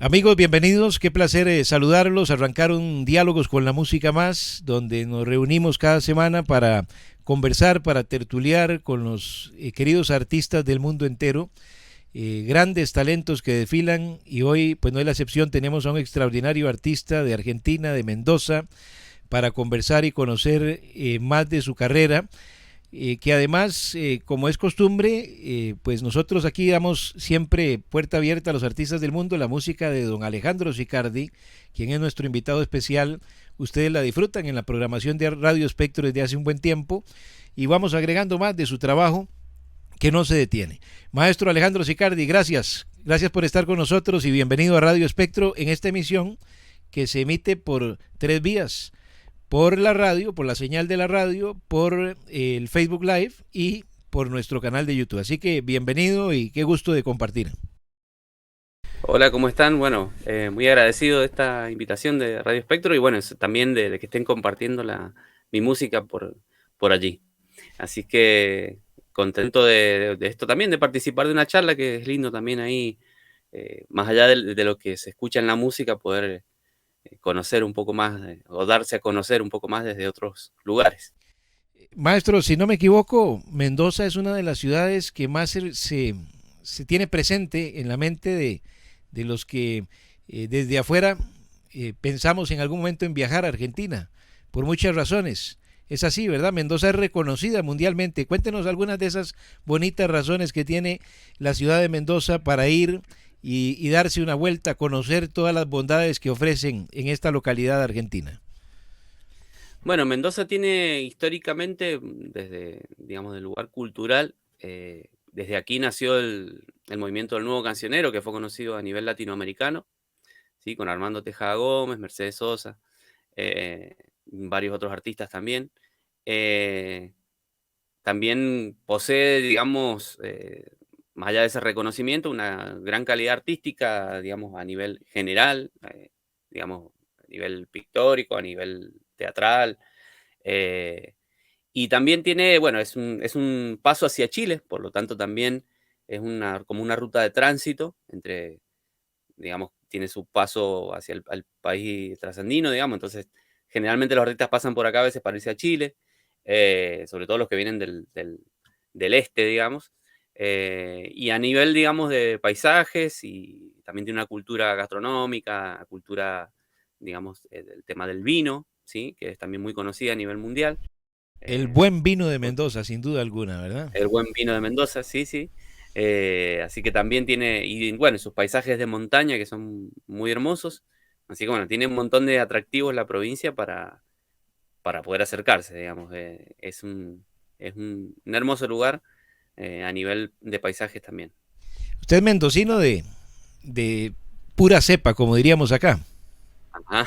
Amigos, bienvenidos. Qué placer saludarlos. Arrancaron Diálogos con la Música Más, donde nos reunimos cada semana para conversar, para tertuliar con los queridos artistas del mundo entero, grandes talentos que desfilan y hoy, pues no es la excepción, tenemos a un extraordinario artista de Argentina, de Mendoza, para conversar y conocer más de su carrera. Que además, como es costumbre, pues nosotros aquí damos siempre puerta abierta a los artistas del mundo, la música de don Alejandro Sicardi, quien es nuestro invitado especial. Ustedes la disfrutan en la programación de Radio Espectro desde hace un buen tiempo y vamos agregando más de su trabajo que no se detiene. Maestro Alejandro Sicardi, gracias. Gracias por estar con nosotros y bienvenido a Radio Espectro en esta emisión que se emite por tres vías: por la radio, por la señal de la radio, por el Facebook Live y por nuestro canal de YouTube. Así que bienvenido y qué gusto de compartir. Hola, ¿cómo están? Bueno, muy agradecido de esta invitación de Radio Espectro y bueno, también de que estén compartiendo mi música por allí. Así que contento de esto también, de participar de una charla que es lindo también ahí, más allá de lo que se escucha en la música, poder conocer un poco más o darse a conocer un poco más desde otros lugares. Maestro, si no me equivoco, Mendoza es una de las ciudades que más se tiene presente en la mente de los que desde afuera pensamos en algún momento en viajar a Argentina, por muchas razones. Es así, ¿verdad? Mendoza es reconocida mundialmente. Cuéntenos algunas de esas bonitas razones que tiene la ciudad de Mendoza para ir y darse una vuelta, conocer todas las bondades que ofrecen en esta localidad argentina. Bueno, Mendoza tiene históricamente, desde, digamos, del lugar cultural, desde aquí nació el movimiento del nuevo cancionero, que fue conocido a nivel latinoamericano, ¿sí? Con Armando Tejada Gómez, Mercedes Sosa, varios otros artistas también. Eh, También posee, digamos, más allá de ese reconocimiento, una gran calidad artística, digamos, a nivel general, digamos, a nivel pictórico, a nivel teatral. eh, y también tiene, bueno, es un paso hacia Chile, por lo tanto también es como una ruta de tránsito entre, digamos, tiene su paso hacia el país trasandino, digamos, entonces generalmente los artistas pasan por acá a veces para irse a Chile, sobre todo los que vienen del este, digamos, y a nivel, digamos, de paisajes y también tiene una cultura gastronómica, cultura, digamos, del tema del vino, ¿sí? Que es también muy conocida a nivel mundial. El Eh, buen vino de Mendoza, sin duda alguna, ¿verdad? el buen vino de Mendoza, sí, sí. Así que también tiene, y bueno, sus paisajes de montaña que son muy hermosos. Así que bueno, tiene un montón de atractivos la provincia para poder acercarse, digamos. Es un hermoso lugar a nivel de paisajes también. Usted es mendocino de pura cepa, como diríamos acá. Ajá.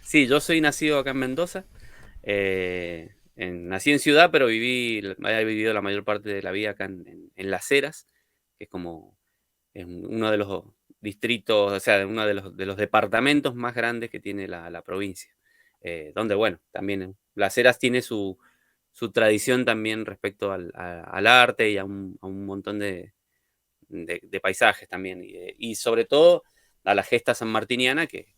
Sí, yo soy nacido acá en Mendoza. Nací en ciudad, pero he vivido la mayor parte de la vida acá en Las Heras, que es como uno de los distritos, o sea, uno de los departamentos más grandes que tiene la provincia. Donde, bueno, también Las Heras tiene su tradición también respecto al arte y a un montón de paisajes también. Y sobre todo a la gesta sanmartiniana que,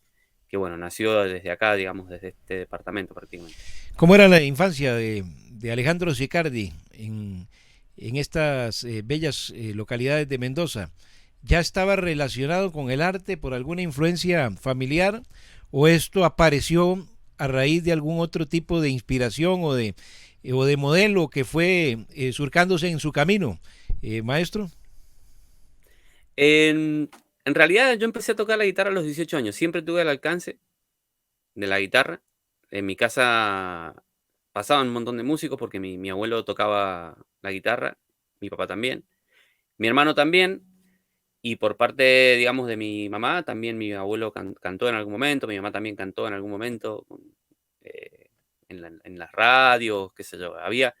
bueno, nació desde acá, digamos, desde este departamento prácticamente. ¿Cómo era la infancia de Alejandro Sicardi en estas bellas localidades de Mendoza? ¿Ya estaba relacionado con el arte por alguna influencia familiar o esto apareció a raíz de algún otro tipo de inspiración o de modelo que fue surcándose en su camino, maestro? En realidad yo empecé a tocar la guitarra a los 18 años, siempre tuve el alcance de la guitarra. En mi casa pasaban un montón de músicos porque mi abuelo tocaba la guitarra, mi papá también, mi hermano también, y por parte, digamos, de mi mamá, también mi abuelo cantó en algún momento, mi mamá también cantó en algún momento, eh, en las radios, qué sé yo. Había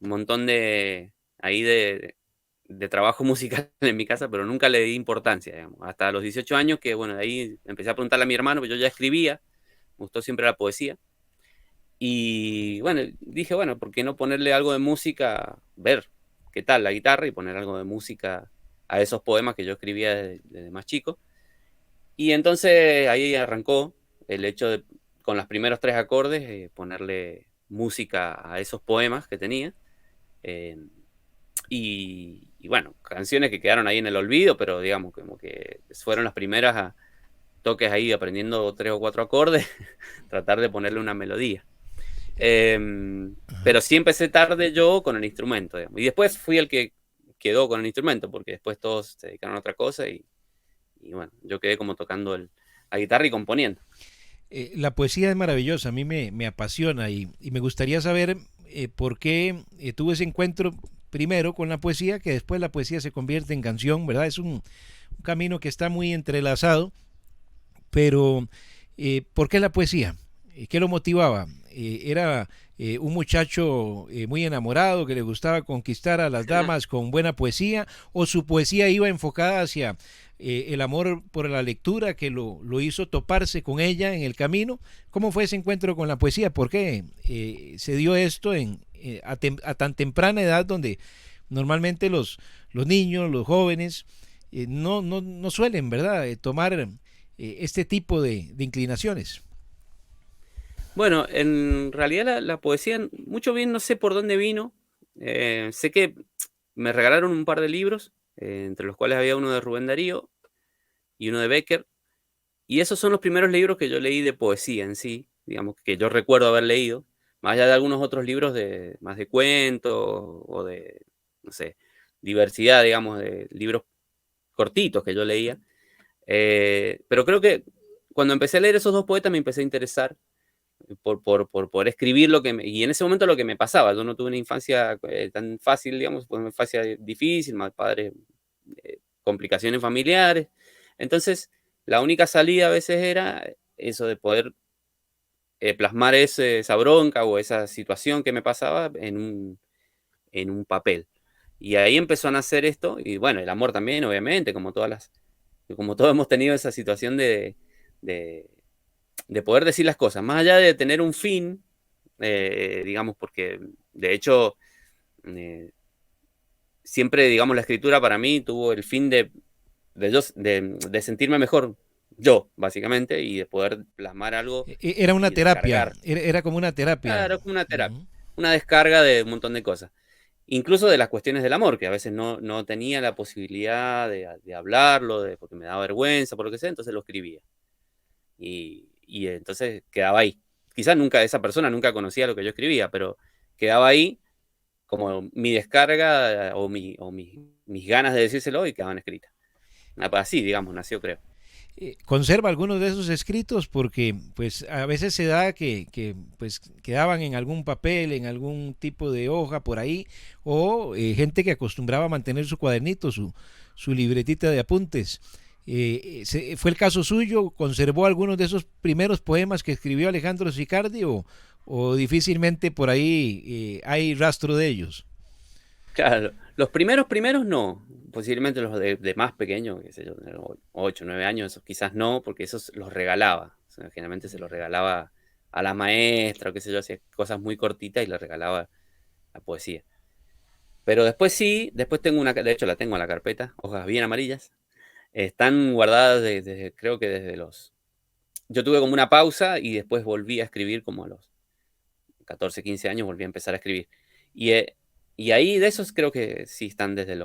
un montón ahí de trabajo musical en mi casa, pero nunca le di importancia, digamos. Hasta los 18 años que, bueno, de ahí empecé a preguntarle a mi hermano, pues yo ya escribía, me gustó siempre la poesía. Y bueno, dije, bueno, ¿por qué no ponerle algo de música? Ver qué tal la guitarra y poner algo de música a esos poemas que yo escribía desde más chico. Y entonces ahí arrancó el hecho de, con los primeros 3 acordes, ponerle música a esos poemas que tenía. Eh, y bueno, canciones que quedaron ahí en el olvido, pero digamos, como que fueron las primeras toques ahí aprendiendo 3 o 4 acordes, tratar de ponerle una melodía. Pero sí empecé tarde yo con el instrumento, digamos. Y después fui el que quedó con el instrumento, porque después todos se dedicaron a otra cosa y bueno, yo quedé como tocando la guitarra y componiendo. La poesía es maravillosa, a mí me apasiona y me gustaría saber por qué tuve ese encuentro primero con la poesía, que después la poesía se convierte en canción, ¿verdad? Es un camino que está muy entrelazado, pero ¿por qué la poesía? ¿Qué lo motivaba? ¿Era un muchacho muy enamorado que le gustaba conquistar a las damas con buena poesía o su poesía iba enfocada hacia el amor por la lectura que lo hizo toparse con ella en el camino? ¿Cómo fue ese encuentro con la poesía? ¿Por qué se dio esto a tan temprana edad donde normalmente los niños, los jóvenes, no suelen, ¿verdad?, tomar este tipo de inclinaciones. Bueno, en realidad la poesía, mucho bien, no sé por dónde vino. Sé que me regalaron un par de libros, entre los cuales había uno de Rubén Darío y uno de Becker. Y esos son los primeros libros que yo leí de poesía en sí, digamos, que yo recuerdo haber leído, más allá de algunos otros libros más de cuentos o de, no sé, diversidad, digamos, de libros cortitos que yo leía. Pero creo que cuando empecé a leer esos dos poetas me empecé a interesar por escribir y en ese momento lo que me pasaba. Yo no tuve una infancia tan fácil, digamos, fue una infancia difícil, mal padre, complicaciones familiares. Entonces, la única salida a veces era eso de poder plasmar esa bronca o esa situación que me pasaba en un papel. Y ahí empezó a nacer esto, y bueno, el amor también, obviamente, como todos hemos tenido esa situación de, de poder decir las cosas, más allá de tener un fin, digamos, porque de hecho, eh, siempre, digamos, la escritura para mí tuvo el fin de sentirme mejor yo, básicamente, y de poder plasmar algo Era una y terapia, descargar. era como una terapia. Claro, como una Uh terapia, -huh. una descarga de un montón de cosas. Incluso de las cuestiones del amor, que a veces no tenía la posibilidad de hablarlo, porque me daba vergüenza, por lo que sea, entonces lo escribía. Y entonces quedaba ahí. Quizás nunca esa persona nunca conocía lo que yo escribía, pero quedaba ahí como mi descarga mis ganas de decírselo y quedaban escritas. Así, digamos, nació, creo. Conserva algunos de esos escritos porque pues a veces se da que pues quedaban en algún papel, en algún tipo de hoja por ahí, o gente que acostumbraba a mantener su cuadernito, su libretita de apuntes. ¿Fue el caso suyo? ¿Conservó algunos de esos primeros poemas que escribió Alejandro Sicardi o difícilmente por ahí hay rastro de ellos? Claro, los primeros no, posiblemente los de más pequeños, qué sé yo, de 8, 9 años, esos quizás no, porque esos los regalaba. O sea, generalmente se los regalaba a la maestra, o qué sé yo, hacía cosas muy cortitas y le regalaba la poesía. Pero después sí, después de hecho la tengo en la carpeta, hojas bien amarillas. Están guardadas creo que yo tuve como una pausa y después volví a escribir como a los 14, 15 años, volví a empezar a escribir. Y, y ahí de esos creo que sí están desde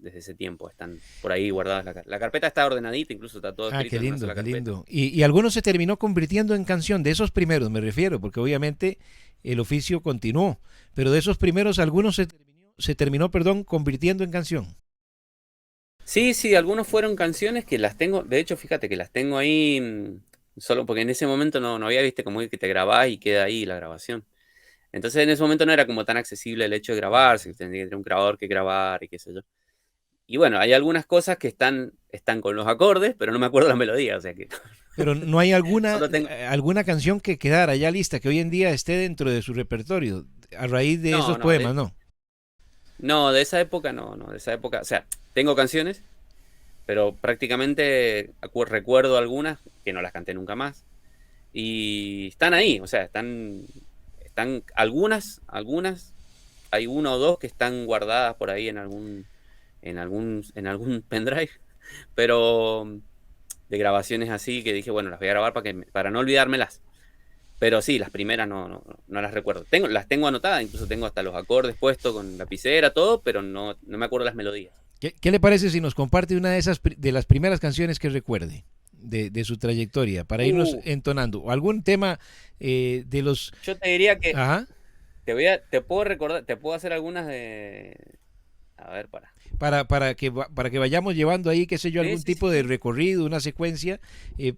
ese tiempo, están por ahí guardadas. La carpeta está ordenadita, incluso está todo Ah, escrito qué en una lindo, sola qué carpeta. lindo. Y algunos se terminó convirtiendo en canción, de esos primeros me refiero, porque obviamente el oficio continuó, pero de esos primeros algunos se terminó, perdón, convirtiendo en canción. Sí, sí, algunos fueron canciones que las tengo, de hecho, fíjate que las tengo ahí, solo porque en ese momento no había, viste, como que te grabás y queda ahí la grabación. Entonces en ese momento no era como tan accesible el hecho de grabarse, tendría que tener un grabador que grabar y qué sé yo. Y bueno, hay algunas cosas que están con los acordes, pero no me acuerdo la melodía, o sea que Pero no hay alguna, solo tengo... alguna canción que quedara ya lista, que hoy en día esté dentro de su repertorio, a raíz de No, esos no, poemas, ¿no? no, de esa época no, de esa época, o sea, tengo canciones, pero prácticamente recuerdo algunas que no las canté nunca más. Y están ahí, o sea, algunas, hay una o dos que están guardadas por ahí en en algún pendrive, pero de grabaciones así que dije, bueno, las voy a grabar para no olvidármelas. Pero sí, las primeras no las recuerdo. Las tengo anotadas, incluso tengo hasta los acordes puestos con lapicera, todo, pero no me acuerdo las melodías. ¿Qué le parece si nos comparte una de esas de las primeras canciones que recuerde de su trayectoria para irnos entonando? ¿O algún tema de los... Yo te diría que Ajá. te puedo recordar, te puedo hacer algunas de... A ver, Para que vayamos llevando ahí, qué sé yo, algún Sí, tipo de recorrido, una secuencia,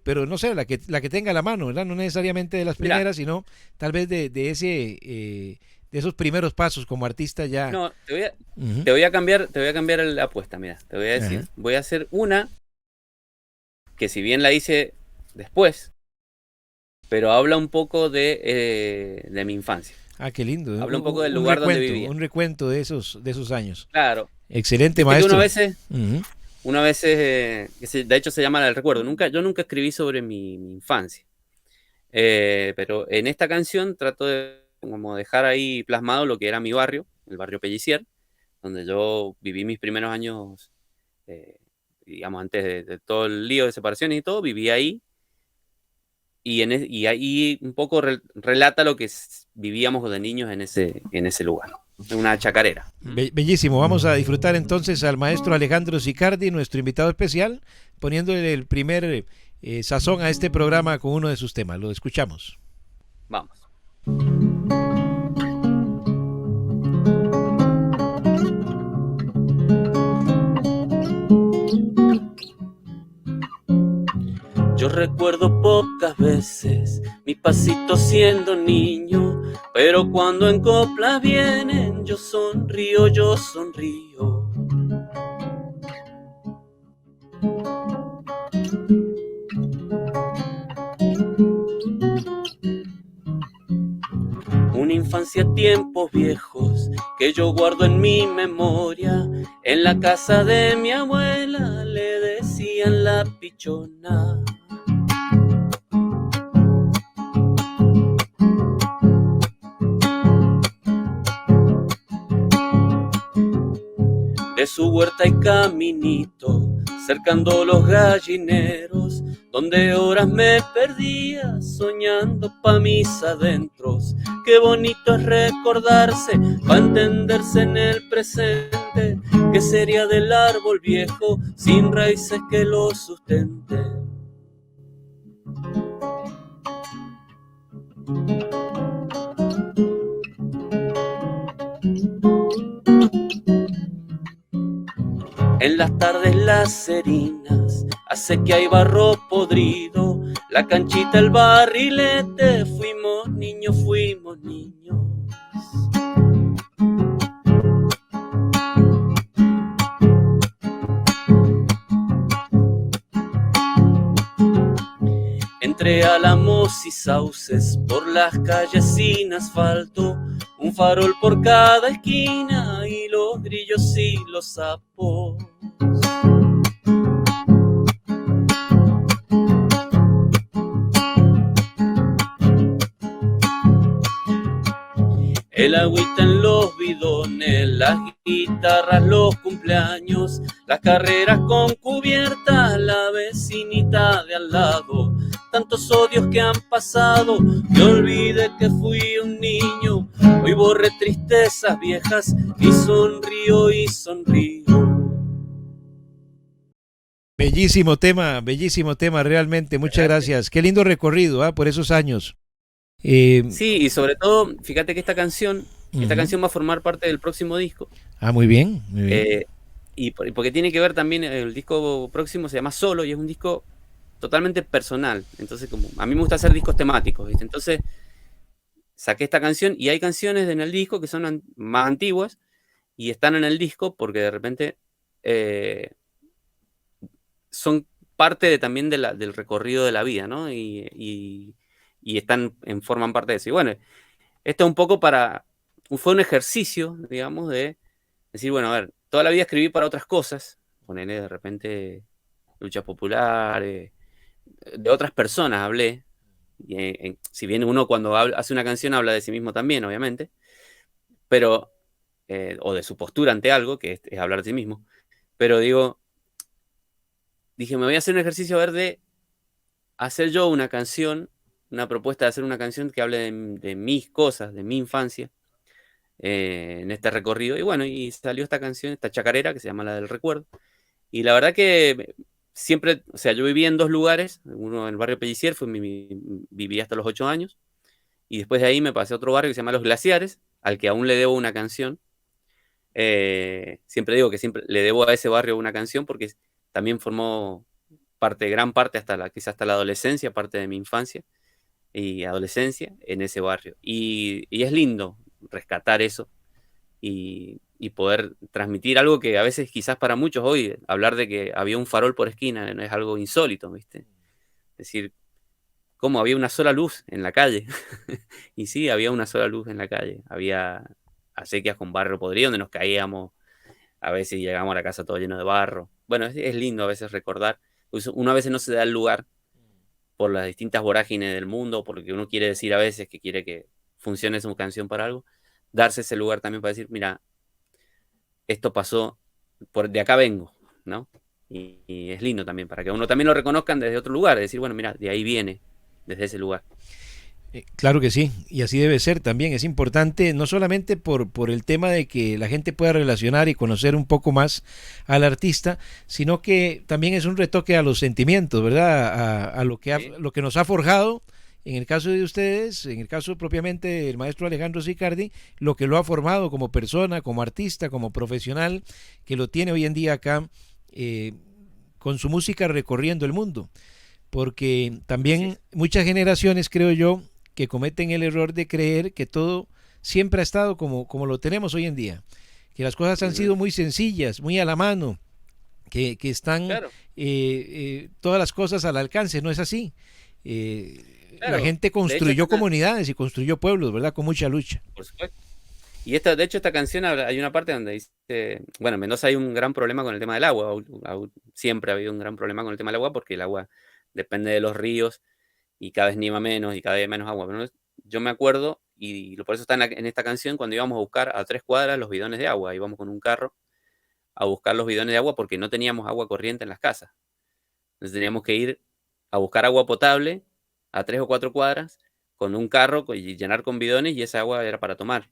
pero no sé, la que tenga a la mano, ¿verdad? No necesariamente de las Mirá, primeras, sino tal vez de de esos primeros pasos como artista ya. no, Ujú. te voy a cambiar la apuesta, mira, te voy a decir, Ajá. voy a hacer una que si bien la hice después, pero habla un poco de mi infancia. Ah, qué lindo. Habla un poco del lugar donde vivía. Un recuento de esos años. Claro. Excelente, Viste que maestro. Ujú. de hecho se llama El Recuerdo. Yo nunca escribí sobre mi infancia. Pero en esta canción trato de como dejar ahí plasmado lo que era mi barrio, el barrio Pellicier, donde yo viví mis primeros años, eh, digamos, antes de todo el lío de separaciones y todo, viví ahí. Y ahí un poco relata lo que vivíamos de niños en ese lugar, en una chacarera. Bellísimo. Vamos a disfrutar entonces al maestro Alejandro Sicardi, nuestro invitado especial, poniéndole el primer sazón a este programa con uno de sus temas. Lo escuchamos. Vamos. Yo recuerdo pocas veces mi pasito siendo niño, pero cuando en coplas vienen yo sonrío, yo sonrío. Una infancia, tiempos viejos que yo guardo en mi memoria. En la casa de mi abuela le decían la pichona. De su huerta y caminito, cercando los gallineros, donde horas me perdía soñando pa' mis adentros. Qué bonito es recordarse, pa' entenderse en el presente, que sería del árbol viejo sin raíces que lo sustenten. En las tardes las serinas, hace que hay barro podrido, la canchita, el barrilete, fuimos niños, fuimos niños. Entre álamos y sauces, por las calles sin asfalto, un farol por cada esquina y los grillos y los sapos. El agüita en los bidones, las guitarras, los cumpleaños, las carreras con cubiertas, la vecinita de al lado. Tantos odios que han pasado, que olvidé que fui un niño. Hoy borré tristezas viejas y sonrío y sonrío. Bellísimo tema realmente. Muchas gracias. Qué lindo recorrido, por esos años. Sí, y sobre todo, fíjate que esta canción va a formar parte del próximo disco. Ah, muy bien, muy bien. Y porque tiene que ver también, el disco próximo se llama Solo y es un disco totalmente personal. Entonces, como a mí me gusta hacer discos temáticos, ¿viste? Entonces, saqué esta canción y hay canciones en el disco que son más antiguas y están en el disco porque de repente son parte también del recorrido de la vida, ¿no? Y forman parte de eso. Y bueno, esto un poco fue un ejercicio, digamos, de decir, bueno, a ver, toda la vida escribí para otras cosas, ponerle de repente luchas populares, de otras personas hablé, si bien uno cuando hace una canción habla de sí mismo también, obviamente, pero, o de su postura ante algo, que es hablar de sí mismo, pero dije, me voy a hacer un ejercicio a ver de hacer yo una canción, una propuesta de hacer una canción que hable de mis cosas, de mi infancia, en este recorrido. Y bueno, y salió esta canción, esta chacarera, que se llama La del Recuerdo. Y la verdad que siempre, o sea, yo viví en dos lugares, uno en el barrio Pellicier, viví hasta los 8 años, y después de ahí me pasé a otro barrio que se llama Los Glaciares, al que aún le debo una canción. Siempre digo que siempre le debo a ese barrio una canción porque también formó gran parte quizás hasta la adolescencia, parte de mi infancia y adolescencia en ese barrio. Y es lindo rescatar eso y poder transmitir algo que a veces quizás para muchos hoy, hablar de que había un farol por esquina no es algo insólito, ¿viste? Es decir, ¿cómo había una sola luz en la calle? Y sí, había una sola luz en la calle. Había acequias con barro podrido donde nos caíamos. A veces llegamos a la casa todo lleno de barro. Bueno, es lindo a veces recordar. Pues uno a veces no se da el lugar por las distintas vorágines del mundo, porque uno quiere decir a veces que quiere que funcione su canción para algo. Darse ese lugar también para decir, mira, esto pasó, de acá vengo, ¿no? Y es lindo también, para que uno también lo reconozcan desde otro lugar, decir, bueno, mira, de ahí viene, desde ese lugar. Claro que sí, y así debe ser también. Es importante, no solamente por el tema de que la gente pueda relacionar y conocer un poco más al artista, sino que también es un retoque a los sentimientos, ¿verdad? A lo que ¿Sí? lo que nos ha forjado, en el caso de ustedes, en el caso propiamente del maestro Alejandro Sicardi, lo que lo ha formado como persona, como artista, como profesional, que lo tiene hoy en día acá eh, con su música recorriendo el mundo. Porque Así también es. muchas generaciones, creo yo, que cometen el error de creer que todo siempre ha estado como lo tenemos hoy en día, que las cosas han Ujú. sido muy sencillas, muy a la mano, que están Claro, todas las cosas al alcance, no es así. La claro. gente De hecho, construyó comunidades y construyó pueblos, ¿verdad? Con mucha lucha. por supuesto. Y de hecho, esta canción hay una parte donde dice, bueno, en Mendoza hay un gran problema con el tema del agua. Siempre ha habido un gran problema con el tema del agua porque el agua depende de los ríos y cada vez nieva menos y cada vez hay menos agua. Pero yo me acuerdo, y por eso está en esta canción, cuando íbamos a buscar a 3 cuadras los bidones de agua. Íbamos con un carro a buscar los bidones de agua porque no teníamos agua corriente en las casas. Entonces teníamos que ir a buscar agua potable a 3 o 4 cuadras con un carro y llenar con bidones y esa agua era para tomar.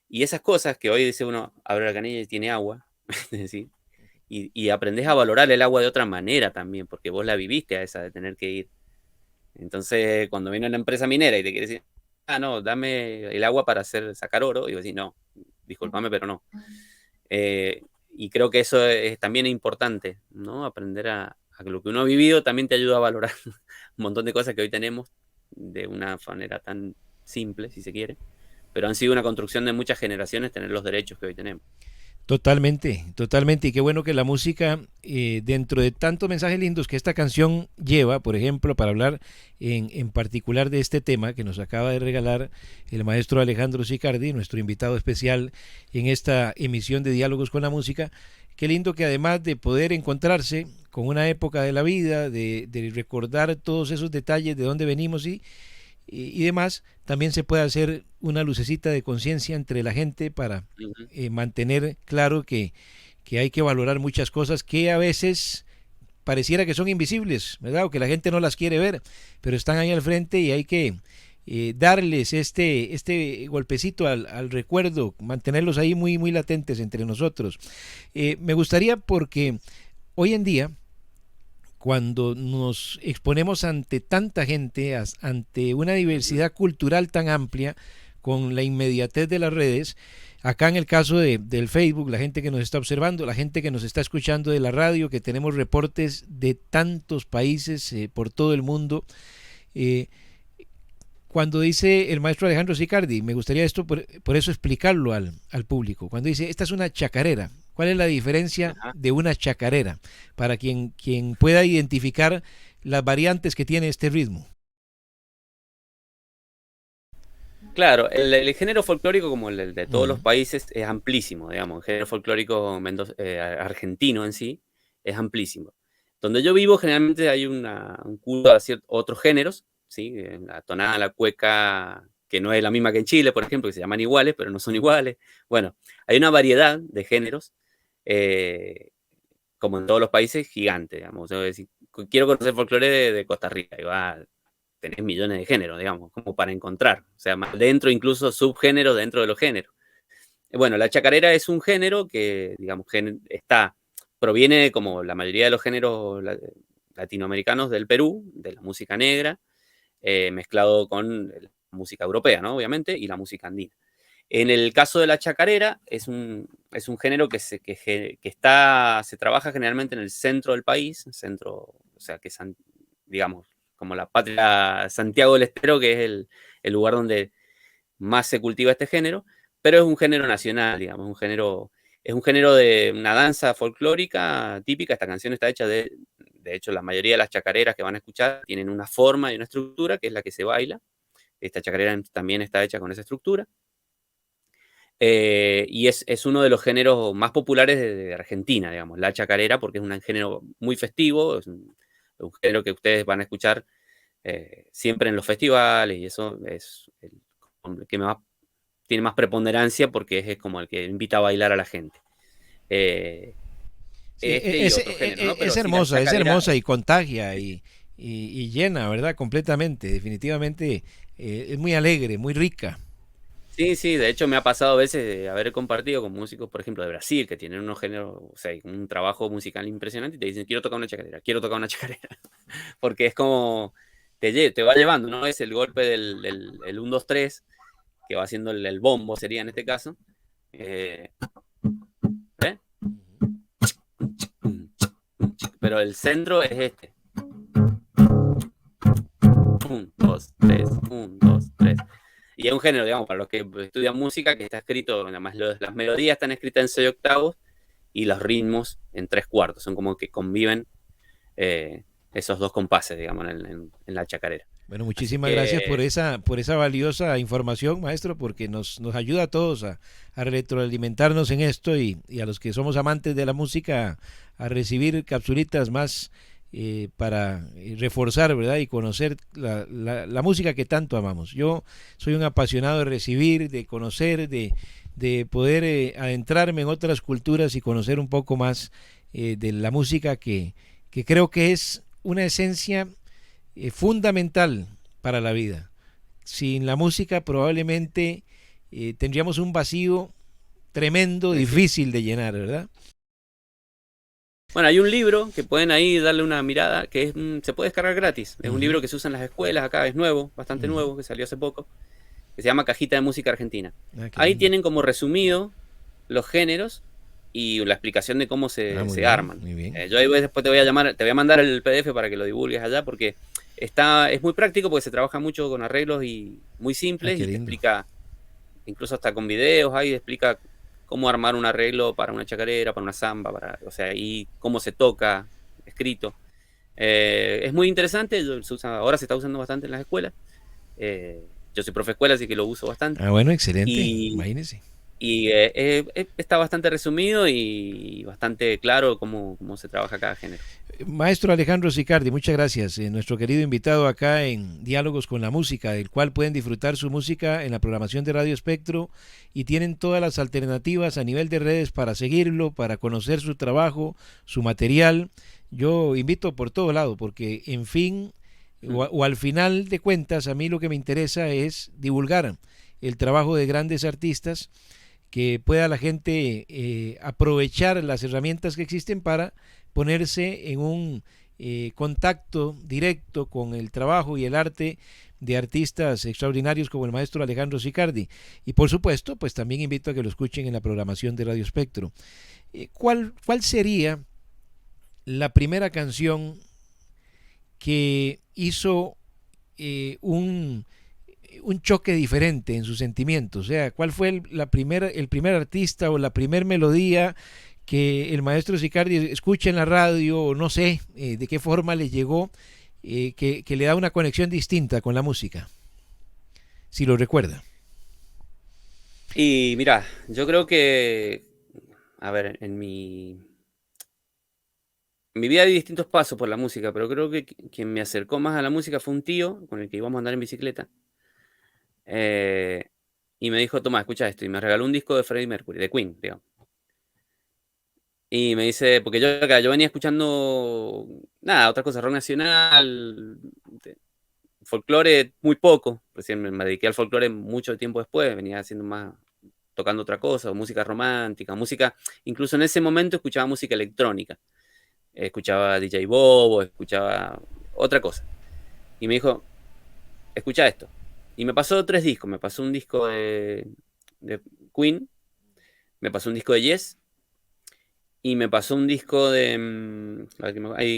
Y esas cosas que hoy dice uno, abre la canilla y tiene agua, ¿sí? Y aprendés a valorar el agua de otra manera también, porque vos la viviste a esa de tener que ir. Entonces, cuando viene una empresa minera y te quiere decir, ah, no, dame el agua para sacar oro, y vos decís, no, discúlpame, pero no. Y creo que eso es también importante, ¿no? Aprender a que lo que uno ha vivido también te ayuda a valorar un montón de cosas que hoy tenemos de una manera tan simple, si se quiere, pero han sido una construcción de muchas generaciones tener los derechos que hoy tenemos. Totalmente, totalmente. Y qué bueno que la música, dentro de tantos mensajes lindos que esta canción lleva, por ejemplo, para hablar en particular de este tema que nos acaba de regalar el maestro Alejandro Sicardi, nuestro invitado especial en esta emisión de Diálogos con la Música, qué lindo que además de poder encontrarse con una época de la vida, de recordar todos esos detalles de dónde venimos y demás, también se puede hacer una lucecita de conciencia entre la gente para Ujú. mantener claro que hay que valorar muchas cosas que a veces pareciera que son invisibles, ¿verdad? O que la gente no las quiere ver, pero están ahí al frente y hay que darles este golpecito al recuerdo, mantenerlos ahí muy, muy latentes entre nosotros. Me gustaría porque hoy en día cuando nos exponemos ante tanta gente, ante una Ujú. diversidad cultural tan amplia, con la inmediatez de las redes, acá en el caso del Facebook, la gente que nos está observando, la gente que nos está escuchando de la radio, que tenemos reportes de tantos países por todo el mundo, eh, cuando dice el maestro Alejandro Sicardi, me gustaría esto por eso explicarlo al público, cuando dice, esta es una chacarera, ¿cuál es la diferencia Ajá. de una chacarera? Para quien pueda identificar las variantes que tiene este ritmo. Claro, el género folclórico, como el de todos los Mm, países, es amplísimo, digamos. El género folclórico argentino en sí es amplísimo. Donde yo vivo, generalmente hay un culto a otros géneros, ¿sí? La tonada, la cueca, que no es la misma que en Chile, por ejemplo, que se llaman iguales, pero no son iguales. Bueno, hay una variedad de géneros, eh, como en todos los países, gigante, digamos. O sea, si quiero conocer folclore de Costa Rica, y tenés millones de géneros, digamos, como para encontrar. O sea, más dentro, incluso subgéneros dentro de los géneros. Bueno, la chacarera es un género que, digamos, proviene, como la mayoría de los géneros latinoamericanos, del Perú, de la música negra, mezclado con la música europea, ¿no? Obviamente, y la música andina. En el caso de la chacarera, es un género que se trabaja generalmente en el centro del país, o sea, que digamos, como la patria Santiago del Estero, que es el lugar donde más se cultiva este género, pero es un género nacional, digamos, es un género de una danza folclórica típica. Esta canción está hecha de hecho, la mayoría de las chacareras que van a escuchar tienen una forma y una estructura, que es la que se baila. Esta chacarera también está hecha con esa estructura. Y es uno de los géneros más populares de Argentina, digamos, la chacarera, porque es un género muy festivo, es un género que ustedes van a escuchar siempre en los festivales, y eso es el que tiene más preponderancia, porque es como el que invita a bailar a la gente. Sí, Y otro género, ¿no? Pero sí, la es chacarera. hermosa y contagia y llena, ¿verdad? Completamente, definitivamente es muy alegre, muy rica. Sí, sí, de hecho me ha pasado a veces de haber compartido con músicos, por ejemplo, de Brasil, que tienen unos géneros, o sea, un trabajo musical impresionante, y te dicen, quiero tocar una chacarera, quiero tocar una chacarera, porque es como, te va llevando, ¿no? Es el golpe el 1, 2, 3, que va haciendo el bombo, sería en este caso. ¿Eh? Pero el centro es este. 1, 2, 3, 1, 2, 3. Y es un género, digamos, para los que estudian música, que está escrito, además las melodías están escritas en 6 octavos y los ritmos en 3/4. Son como que conviven esos dos compases, digamos, en la chacarera. Bueno, Así muchísimas gracias que, por esa valiosa información, maestro, porque nos ayuda a todos a retroalimentarnos en esto y a los que somos amantes de la música a recibir capsulitas más para reforzar, ¿verdad? Y conocer la música que tanto amamos. Yo soy un apasionado de recibir, de conocer, de poder adentrarme en otras culturas y conocer un poco más de la música que creo que es una esencia fundamental para la vida. Sin la música probablemente tendríamos un vacío tremendo, sí. difícil de llenar, ¿verdad? Bueno, hay un libro que pueden ahí darle una mirada, que se puede descargar gratis. Es un Ujú, libro que se usa en las escuelas acá, es nuevo, bastante ujú. nuevo, que salió hace poco, que se llama Cajita de Música Argentina. Ah, qué Ahí lindo. tienen como resumido los géneros y la explicación de cómo Ah, muy se bien, arman. muy bien. Yo ahí después te voy a mandar el PDF para que lo divulgues allá, porque es muy práctico, porque se trabaja mucho con arreglos y muy Ah, simples, qué y te lindo. explica, incluso hasta con videos, ahí te explica cómo armar un arreglo para una chacarera, para una samba, o sea, y cómo se toca escrito. Es muy interesante, ahora se está usando bastante en las escuelas. Yo soy profe de escuela, así que lo uso bastante. Ah, bueno, excelente, Y, imagínese. está bastante resumido y bastante claro cómo se trabaja cada género. Maestro Alejandro Sicardi, muchas gracias. Nuestro querido invitado acá en Diálogos con la Música, del cual pueden disfrutar su música en la programación de Radio Espectro y tienen todas las alternativas a nivel de redes para seguirlo, para conocer su trabajo, su material. Yo invito por todo lado, porque en fin, o al final de cuentas, a mí lo que me interesa es divulgar el trabajo de grandes artistas, que pueda la gente aprovechar las herramientas que existen para ponerse en un contacto directo con el trabajo y el arte de artistas extraordinarios como el maestro Alejandro Sicardi. Y por supuesto, pues también invito a que lo escuchen en la programación de Radio Espectro. ¿Cuál sería la primera canción que hizo un choque diferente en sus sentimientos? O sea, ¿cuál fue el primer artista o la primer melodía que el maestro Sicardi escucha en la radio, o no sé de qué forma le llegó, que le da una conexión distinta con la música, si lo recuerda? Y mira, yo creo que, a ver, en mi vida hay distintos pasos por la música, pero creo que quien me acercó más a la música fue un tío con el que íbamos a andar en bicicleta. eh, y me dijo, toma, escucha esto. Y me regaló un disco de Freddie Mercury, de Queen, digamos. Y me dice, porque yo venía escuchando, nada, otras cosas, rock nacional, folclore muy poco, recién me dediqué al folclore mucho tiempo después, venía haciendo más, tocando otra cosa, música romántica, música, incluso en ese momento escuchaba música electrónica, escuchaba DJ Bobo, escuchaba otra cosa. Y me dijo, escucha esto. Y me pasó 3 discos, me pasó un disco de Queen, me pasó un disco de Yes, y me pasó un disco de...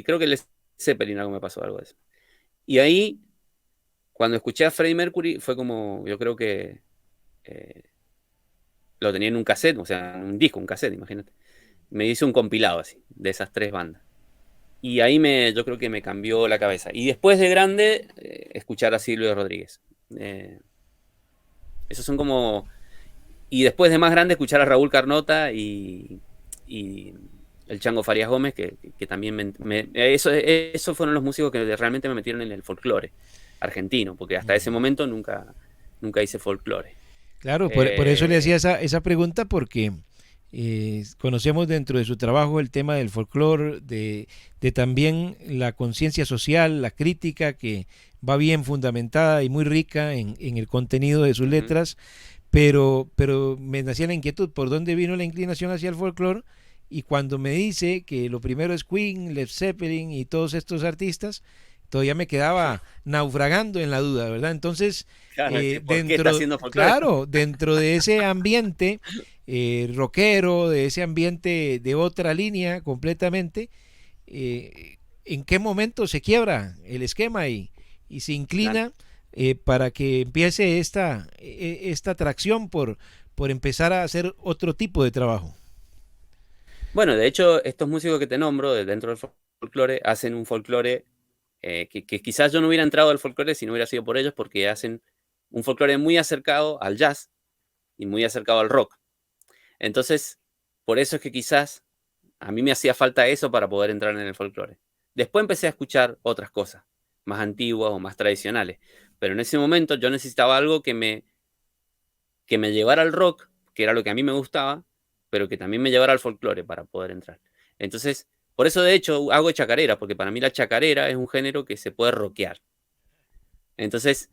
creo que Led Zeppelin algo me pasó, algo de eso. Y ahí, cuando escuché a Freddie Mercury, fue como, yo creo que eh, lo tenía en un cassette, o sea, en un disco, un cassette, imagínate. Me hice un compilado así, de esas 3 bandas. Y ahí yo creo que me cambió la cabeza. Y después de grande, escuchar a Silvio Rodríguez. Eh, esos son como... Y después de más grande, escuchar a Raúl Carnota y el Chango Farías Gómez, que también esos fueron los músicos que realmente me metieron en el folclore argentino, porque hasta ese momento nunca hice folclore. Claro, por eso le hacía Eh, esa pregunta, porque conocemos dentro de su trabajo el tema del folclore, de también la conciencia social, la crítica, que va bien fundamentada y muy rica en el contenido de sus Ujú. letras, pero me nacía la inquietud por dónde vino la inclinación hacia el folclore. Y cuando me dice que lo primero es Queen, Led Zeppelin y todos estos artistas, todavía me quedaba naufragando en la duda, ¿verdad? Entonces, Claro, ¿por qué está haciendo folclore? claro, dentro de ese ambiente rockero, de ese ambiente de otra línea completamente, ¿en qué momento se quiebra el esquema y se Claro. inclina para que empiece esta atracción por empezar a hacer otro tipo de trabajo? Bueno, de hecho, estos músicos que te nombro, dentro del folclore, hacen un folclore que quizás yo no hubiera entrado al folclore si no hubiera sido por ellos, porque hacen un folclore muy acercado al jazz y muy acercado al rock. Entonces, por eso es que quizás a mí me hacía falta eso para poder entrar en el folclore. Después empecé a escuchar otras cosas, más antiguas o más tradicionales, pero en ese momento yo necesitaba algo que me llevara al rock, que era lo que a mí me gustaba, pero que también me llevara al folclore para poder entrar. Entonces, por eso de hecho hago chacarera, porque para mí la chacarera es un género que se puede rockear. Entonces,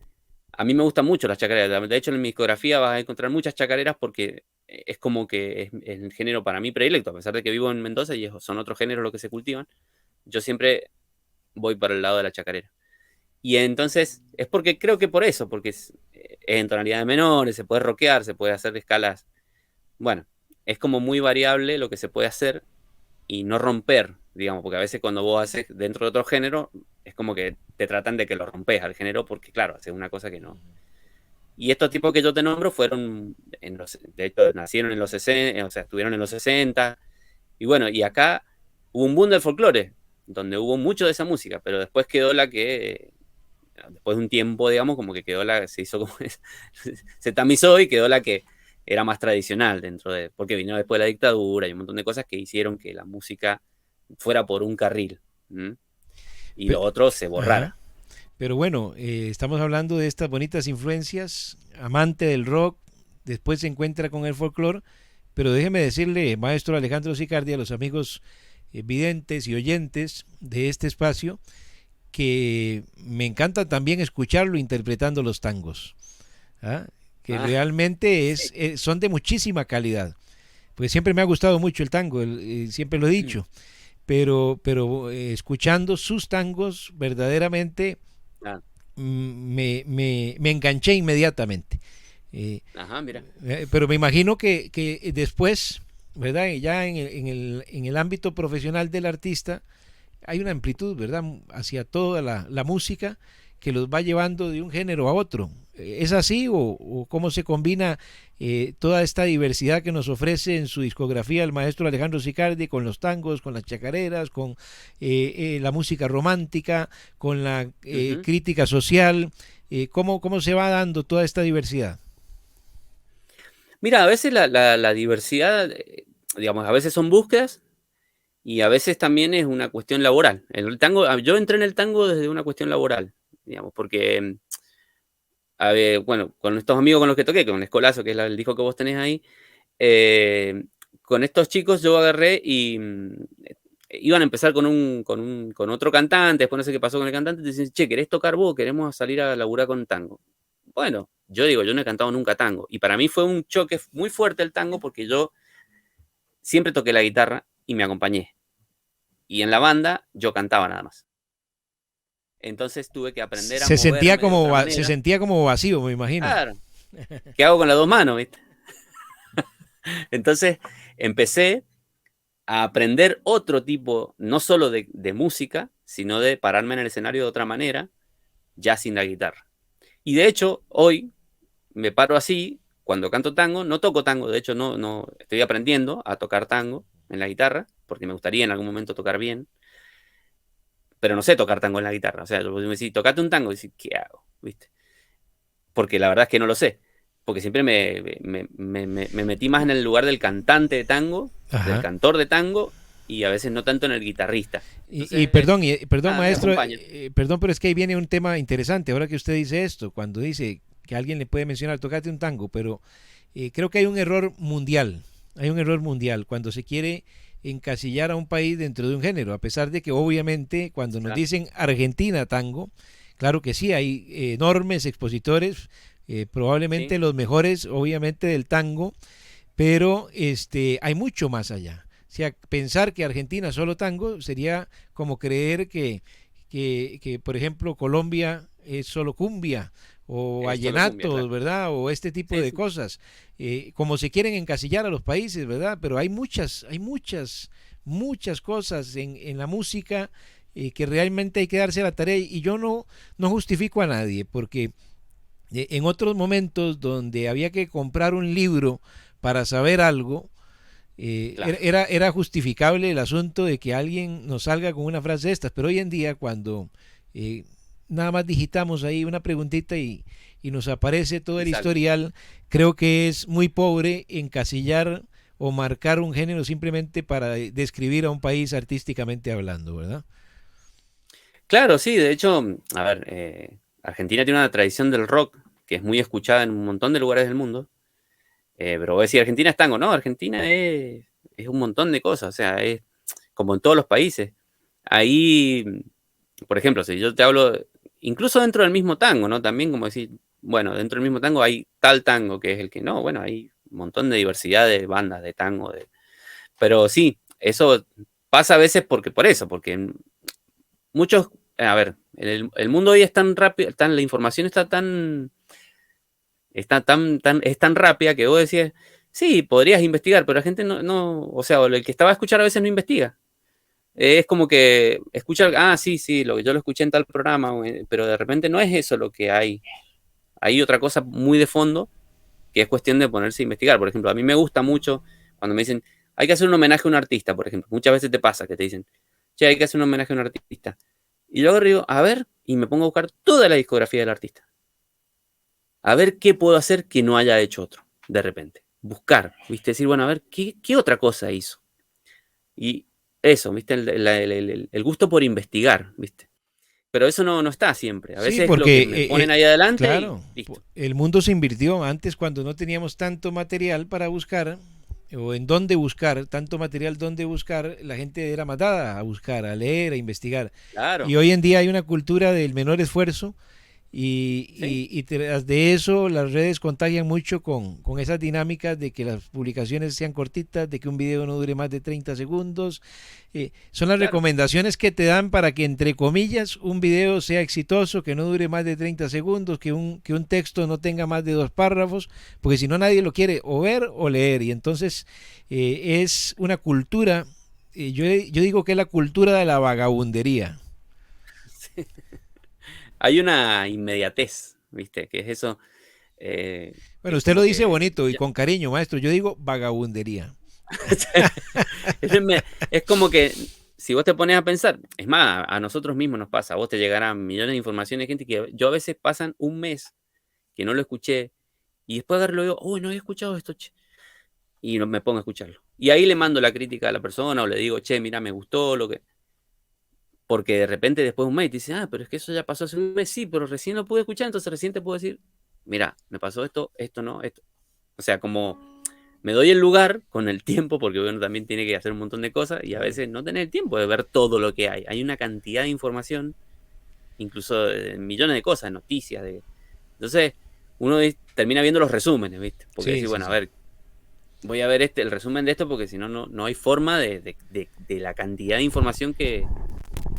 a mí me gustan mucho las chacareras. De hecho, en mi discografía vas a encontrar muchas chacareras porque es como que es el género para mí predilecto, a pesar de que vivo en Mendoza y son otros géneros los que se cultivan. Yo siempre voy para el lado de la chacarera. Y entonces, es porque creo que por eso, porque es en tonalidades menores, se puede rockear, se puede hacer escalas. Bueno, es como muy variable lo que se puede hacer y no romper, digamos, porque a veces cuando vos haces dentro de otro género, es como que te tratan de que lo rompes al género, porque claro, haces una cosa que no. Y estos tipos que yo te nombro fueron, de hecho, nacieron en los 60, o sea, estuvieron en los 60, y bueno, y acá hubo un boom del folclore, donde hubo mucho de esa música, pero después quedó la que, después de un tiempo, digamos, como que quedó se hizo como, se tamizó y quedó la que era más tradicional dentro de, porque vino después la dictadura y un montón de cosas que hicieron que la música fuera por un carril, ¿m? Y lo Pe- otro se Ajá. borrara. Pero bueno, estamos hablando de estas bonitas influencias, amante del rock, después se encuentra con el folclore, pero déjeme decirle, maestro Alejandro Sicardi, a los amigos videntes y oyentes de este espacio, que me encanta también escucharlo interpretando los tangos, ¿ah? Que Ah, realmente sí. son de muchísima calidad. Pues siempre me ha gustado mucho el tango, siempre lo he dicho, pero escuchando sus tangos verdaderamente Ah, me enganché inmediatamente. Eh, ajá, mira. pero me imagino que después, ¿verdad? Ya en el ámbito profesional del artista, hay una amplitud, ¿verdad? Hacia toda la música que los va llevando de un género a otro. ¿Es así o cómo se combina toda esta diversidad que nos ofrece en su discografía el maestro Alejandro Sicardi con los tangos, con las chacareras, con la música romántica, con la Ujú. crítica social? ¿Cómo se va dando toda esta diversidad? Mira, a veces la diversidad, digamos, a veces son búsquedas y a veces también es una cuestión laboral. El tango, yo entré en el tango desde una cuestión laboral, digamos, porque, a ver, bueno, con estos amigos con los que toqué, con Escolazo, que es el disco que vos tenés ahí, con estos chicos yo agarré y iban a empezar con otro cantante, después no sé qué pasó con el cantante, y te dicen, che, ¿querés tocar vos? Queremos salir a laburar con tango. Bueno, yo digo, yo no he cantado nunca tango, y para mí fue un choque muy fuerte el tango, porque yo siempre toqué la guitarra y me acompañé, y en la banda yo cantaba nada más. Entonces tuve que aprender a moverme de otra Se manera. sentía como vacío, me imagino. Claro, ¿qué hago con las dos manos, viste? Entonces empecé a aprender otro tipo, no solo de música, sino de pararme en el escenario de otra manera, ya sin la guitarra. Y de hecho, hoy me paro así, cuando canto tango, no toco tango, de hecho no estoy aprendiendo a tocar tango en la guitarra, porque me gustaría en algún momento tocar bien, pero no sé tocar tango en la guitarra. O sea, yo me decís, tocate un tango, y decís, ¿qué hago? ¿Viste? Porque la verdad es que no lo sé. Porque siempre me metí más en el lugar del cantante de tango, del Ajá. cantor de tango, y a veces no tanto en el guitarrista. Y Entonces, perdón, perdón nada, me maestro, acompaña. perdón, pero es que ahí viene un tema interesante. Ahora que usted dice esto, cuando dice que alguien le puede mencionar, tocate un tango, pero creo que hay un error mundial. Hay un error mundial cuando se quiere encasillar a un país dentro de un género, a pesar de que obviamente cuando nos Claro. dicen Argentina tango, claro que sí, hay enormes expositores, Sí, probablemente los mejores, obviamente, del tango, pero hay mucho más allá. O sea, pensar que Argentina es solo tango sería como creer por ejemplo, Colombia es solo cumbia o es solo cumbia, vallenatos, claro. ¿verdad? O este tipo Sí, de sí, cosas. Como se quieren encasillar a los países, ¿verdad? Pero muchas cosas en la música que realmente hay que darse la tarea y yo no justifico a nadie porque en otros momentos donde había que comprar un libro para saber algo, claro. era justificable el asunto de que alguien nos salga con una frase de estas, pero hoy en día cuando eh, nada más digitamos ahí una preguntita y nos aparece todo Y el sale. historial, creo que es muy pobre encasillar o marcar un género simplemente para describir a un país artísticamente hablando, ¿verdad? Claro, sí, de hecho, a ver, Argentina tiene una tradición del rock que es muy escuchada en un montón de lugares del mundo. Pero voy a decir, Argentina es tango, ¿no? Argentina es un montón de cosas, o sea, es como en todos los países. Ahí, por ejemplo, si yo te hablo, incluso dentro del mismo tango, ¿no? También como decir, bueno, dentro del mismo tango hay tal tango que es el que no, bueno, hay un montón de diversidad de bandas de tango, pero sí, eso pasa a veces por eso, porque muchos, a ver, el mundo hoy es tan rápido, la información es tan rápida que vos decías, sí, podrías investigar, pero la gente o sea, el que estaba a escuchar a veces no investiga. Es como que escucha, sí, sí, lo que yo lo escuché en tal programa, pero de repente no es eso lo que hay. Hay otra cosa muy de fondo que es cuestión de ponerse a investigar. Por ejemplo, a mí me gusta mucho cuando me dicen, hay que hacer un homenaje a un artista, por ejemplo. Muchas veces te pasa que te dicen, che, hay que hacer un homenaje a un artista. Y yo digo, a ver, y me pongo a buscar toda la discografía del artista. A ver qué puedo hacer que no haya hecho otro, de repente. Buscar, ¿viste? Decir, bueno, a ver, ¿qué otra cosa hizo? Y eso, ¿viste? El gusto por investigar, ¿viste? Pero eso no está siempre. A Sí, veces es lo que porque, me ponen ahí adelante y claro, listo. el mundo se invirtió. Antes, cuando no teníamos tanto material para buscar, o en dónde buscar, tanto material donde buscar, la gente era matada a buscar, a leer, a investigar. Y Claro, hoy en día hay una cultura del menor esfuerzo sí, y tras de eso las redes contagian mucho con esas dinámicas de que las publicaciones sean cortitas, de que un video no dure más de 30 segundos. Son las claro. recomendaciones que te dan para que, entre comillas, un video sea exitoso, que no dure más de 30 segundos, que un texto no tenga más de dos párrafos, porque si no nadie lo quiere o ver o leer. Y entonces es una cultura, yo digo que es la cultura de la vagabundería. Sí. Hay una inmediatez, ¿viste? Que es eso, que Bueno, es usted lo como dice que bonito y con cariño, maestro. Yo digo vagabundería. es, es como que si vos te pones a pensar, es más, a nosotros mismos nos pasa, a vos te llegarán millones de informaciones de gente que yo a veces pasan un mes que no lo escuché y después agarro y lo digo, uy, no había escuchado esto, che. Y no, me pongo a escucharlo. Y ahí le mando la crítica a la persona o le digo, che, mira, me gustó lo que... Porque de repente después de un mes te dice, pero es que eso ya pasó hace un mes, sí, pero recién lo pude escuchar, entonces recién te puedo decir, mira, me pasó esto, esto no, esto. O sea, como me doy el lugar con el tiempo, porque uno también tiene que hacer un montón de cosas y a veces no tener el tiempo de ver todo lo que hay. Hay una cantidad de información, incluso de millones de cosas, noticias. Entonces, uno termina viendo los resúmenes, ¿viste? Porque Sí, decir, sí, bueno, a sí. ver, voy a ver el resumen de esto porque si no, no hay forma de la cantidad de información que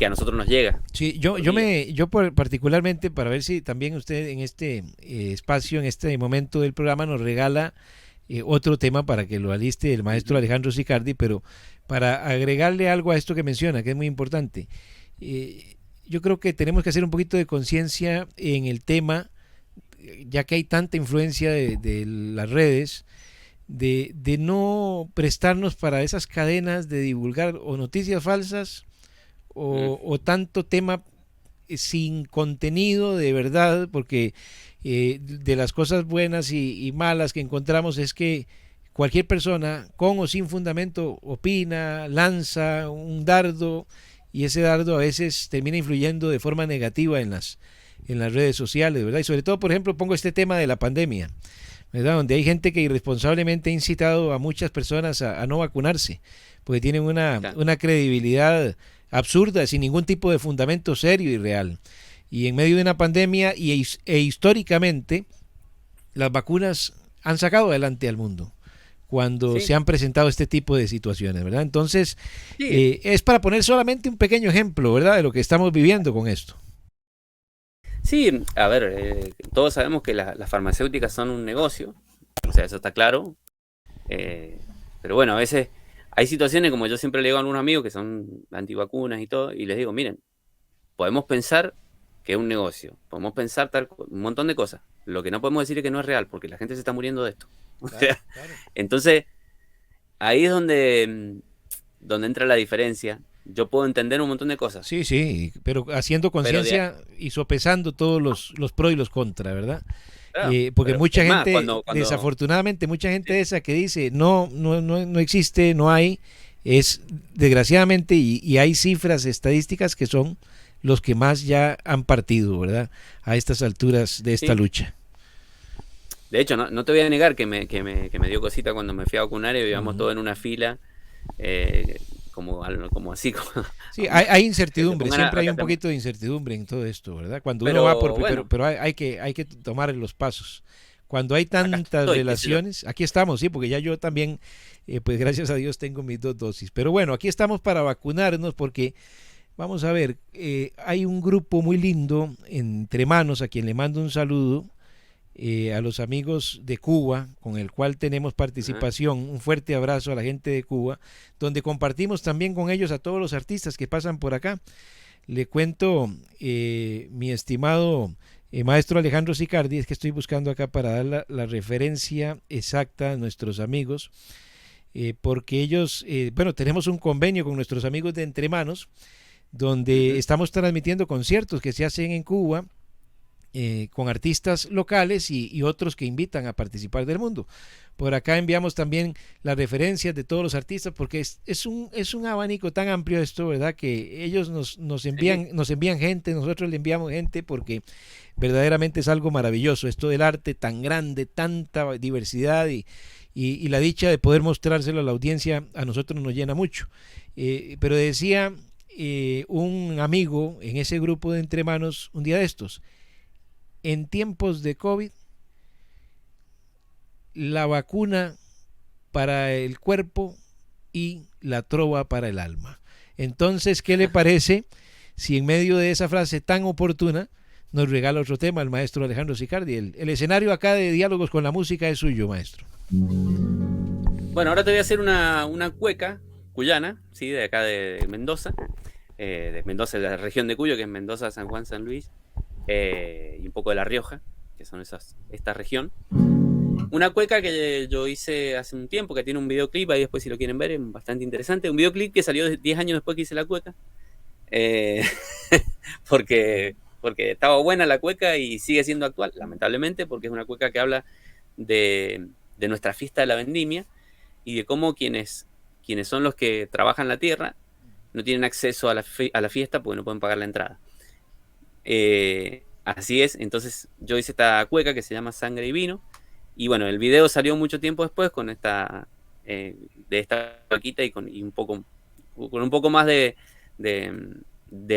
a nosotros nos llega Sí, por día. particularmente para ver si también usted en este espacio, en este momento del programa nos regala otro tema para que lo aliste el maestro Ujú. Alejandro Sicardi, pero para agregarle algo a esto que menciona, que es muy importante. Yo creo que tenemos que hacer un poquito de conciencia en el tema, ya que hay tanta influencia de las redes, de no prestarnos para esas cadenas de divulgar o noticias falsas Mm. o tanto tema sin contenido de verdad, porque de las cosas buenas y malas que encontramos es que cualquier persona, con o sin fundamento, opina, lanza un dardo, y ese dardo a veces termina influyendo de forma negativa en las redes sociales, ¿verdad? Y sobre todo, por ejemplo, pongo este tema de la pandemia, ¿verdad? Donde hay gente que irresponsablemente ha incitado a muchas personas a no vacunarse, porque tienen Claro. una credibilidad absurda, sin ningún tipo de fundamento serio y real. Y en medio de una pandemia e históricamente, las vacunas han sacado adelante al mundo cuando Sí, se han presentado este tipo de situaciones, ¿verdad? Entonces, sí, es para poner solamente un pequeño ejemplo, ¿verdad? De lo que estamos viviendo con esto. sí, a ver, todos sabemos que las farmacéuticas son un negocio, o sea, eso está claro, eh, pero bueno, a veces hay situaciones, como yo siempre le digo a algunos amigos que son antivacunas y todo, y les digo, miren, podemos pensar que es un negocio, podemos pensar un montón de cosas, lo que no podemos decir es que no es real, porque la gente se está muriendo de esto. O Claro, sea, claro. entonces, ahí es donde entra la diferencia. Yo puedo entender un montón de cosas, Sí, sí, pero haciendo pero conciencia y sopesando todos los pros y los contras, ¿verdad? claro, Porque pero mucha es más, gente, desafortunadamente, mucha gente esa que dice no existe, no hay, es desgraciadamente, y hay cifras estadísticas que son los que más ya han partido, ¿verdad? A estas alturas de esta sí. lucha. De hecho, no te voy a negar que me dio cosita cuando me fui a vacunar y Uh íbamos -huh. todos en una fila, como así, Sí, hay que se incertidumbre, pongan siempre hay acá un poquito de incertidumbre en todo esto, ¿verdad? Cuando uno va pero bueno, pero hay que tomar los pasos. Cuando hay acá tantas estoy, qué sé yo. relaciones, aquí estamos, sí, porque ya yo también, pues gracias a Dios tengo mis 2 dosis. Pero bueno, aquí estamos para vacunarnos porque, vamos a ver, hay un grupo muy lindo entre manos a quien le mando un saludo, a los amigos de Cuba, con el cual tenemos Ajá. participación. Un fuerte abrazo a la gente de Cuba, donde compartimos también con ellos a todos los artistas que pasan por acá. Le cuento, mi estimado maestro Alejandro Sicardi, es que estoy buscando acá para dar la referencia exacta a nuestros amigos, porque ellos, bueno, tenemos un convenio con nuestros amigos de Entre Manos, donde Ujú. estamos transmitiendo conciertos que se hacen en Cuba, con artistas locales y otros que invitan a participar del mundo. Por acá enviamos también las referencias de todos los artistas porque es un abanico tan amplio esto, ¿verdad? Que ellos Sí, nos envían gente, nosotros le enviamos gente porque verdaderamente es algo maravilloso esto del arte tan grande, tanta diversidad y la dicha de poder mostrárselo a la audiencia a nosotros nos llena mucho. Pero decía un amigo en ese grupo de Entre Manos un día de estos, en tiempos de COVID, la vacuna para el cuerpo y la trova para el alma. Entonces, ¿qué le parece si en medio de esa frase tan oportuna nos regala otro tema el maestro Alejandro Sicardi? El escenario acá de Diálogos con la Música es suyo, maestro. bueno, ahora te voy a hacer una cueca cuyana, ¿sí? De acá de Mendoza, de la región de Cuyo, que es Mendoza, San Juan, San Luis, y un poco de La Rioja, que son esta región. Una cueca que yo hice hace un tiempo, que tiene un videoclip, ahí después si lo quieren ver, es bastante interesante. Un videoclip que salió 10 años después que hice la cueca, eh, porque, porque estaba buena la cueca y sigue siendo actual, lamentablemente, porque es una cueca que habla de nuestra fiesta de la vendimia y de cómo quienes son los que trabajan la tierra no tienen acceso a la fiesta porque no pueden pagar la entrada. Así es, entonces yo hice esta cueca que se llama Sangre y Vino, Y bueno, el video salió mucho tiempo después con esta, de esta vaquita y con un poco más de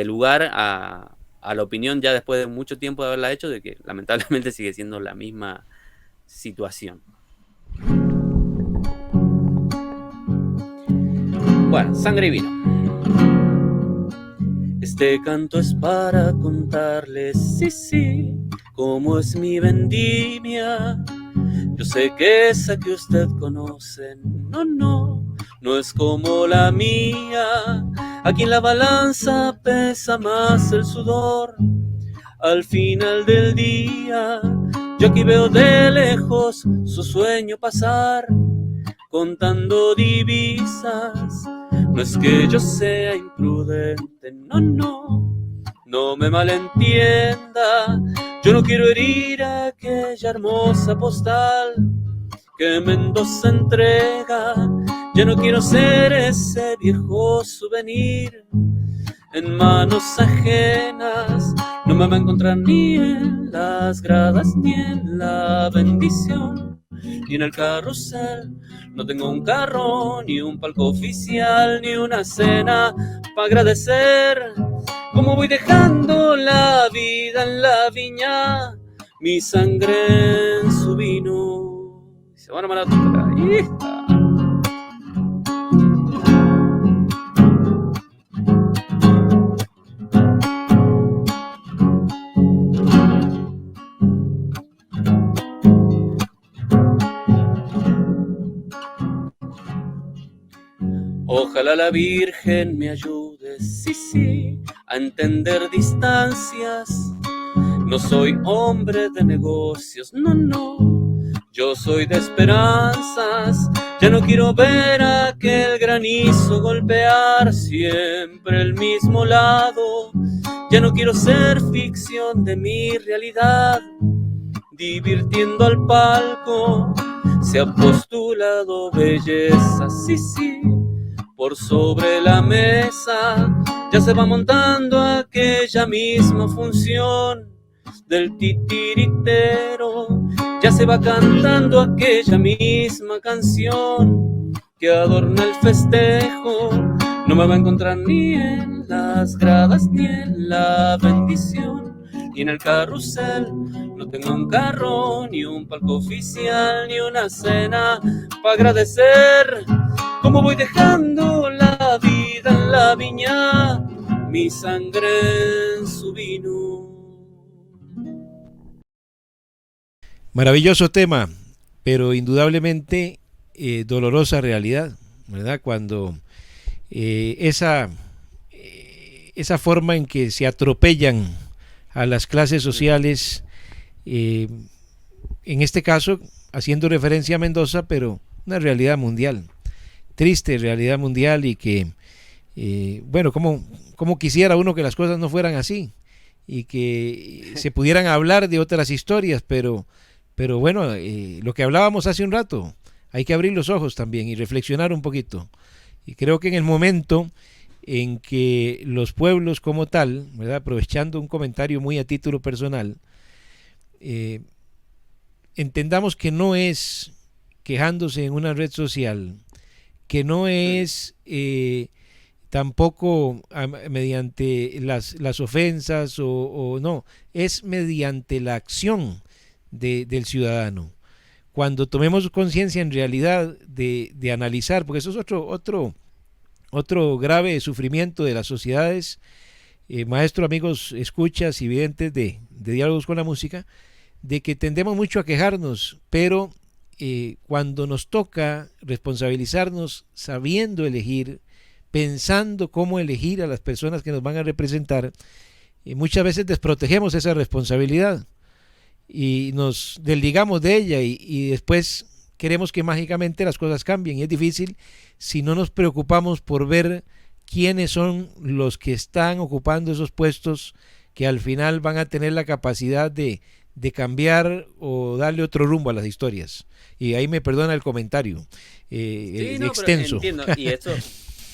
lugar a la opinión ya después de mucho tiempo de haberla hecho, de que lamentablemente sigue siendo la misma situación. Bueno, Sangre y Vino. Este canto es para contarles, sí, cómo es mi vendimia. Yo sé que esa que usted conoce, no es como la mía. Aquí en la balanza pesa más el sudor. Al final del día, yo aquí veo de lejos su sueño pasar, contando divisas. No es que yo sea imprudente, no me malentienda. Yo no quiero herir a aquella hermosa postal que Mendoza entrega. Ya no quiero ser ese viejo souvenir en manos ajenas. No me va a encontrar ni en las gradas, ni en la bendición, ni en el carrusel. No tengo un carro, ni un palco oficial, ni una cena para agradecer. Como voy dejando la vida en la viña, mi sangre en su vino. Se van a matar. Ojalá la Virgen me ayude, sí, a entender distancias. No soy hombre de negocios, no. Yo soy de esperanzas. Ya no quiero ver aquel granizo golpear siempre el mismo lado. Ya no quiero ser ficción de mi realidad, divirtiendo al palco. Se ha postulado belleza, sí, por sobre la mesa. Ya se va montando aquella misma función del titiritero. Ya se va cantando aquella misma canción que adorna el festejo. No me va a encontrar ni en las gradas, ni en la bendición, ni en el carrusel. No tengo un carro, ni un palco oficial, ni una cena para agradecer. Como voy dejando la vida en la viña, mi sangre en su vino. Maravilloso tema, pero indudablemente dolorosa realidad, ¿verdad? Cuando esa forma en que se atropellan a las clases sociales, en este caso haciendo referencia a Mendoza, pero una realidad mundial, triste realidad mundial, y que, bueno, como quisiera uno que las cosas no fueran así y que se pudieran hablar de otras historias, pero bueno, lo que hablábamos hace un rato, hay que abrir los ojos también y reflexionar un poquito. Y creo que en el momento en que los pueblos como tal, ¿verdad?, aprovechando un comentario muy a título personal, entendamos que no es quejándose en una red social, que no es tampoco mediante las ofensas o no, es mediante la acción del ciudadano. Cuando tomemos conciencia en realidad de analizar, porque eso es otro grave sufrimiento de las sociedades, maestro, amigos, escuchas y videntes de Diálogos con la Música, de que tendemos mucho a quejarnos, pero cuando nos toca responsabilizarnos sabiendo elegir, pensando cómo elegir a las personas que nos van a representar, muchas veces desprotegemos esa responsabilidad y nos desligamos de ella y después queremos que mágicamente las cosas cambien, y es difícil si no nos preocupamos por ver quiénes son los que están ocupando esos puestos que al final van a tener la capacidad de cambiar o darle otro rumbo a las historias. Y ahí me perdona el comentario Sí, no, extenso. pero entiendo. Y esto,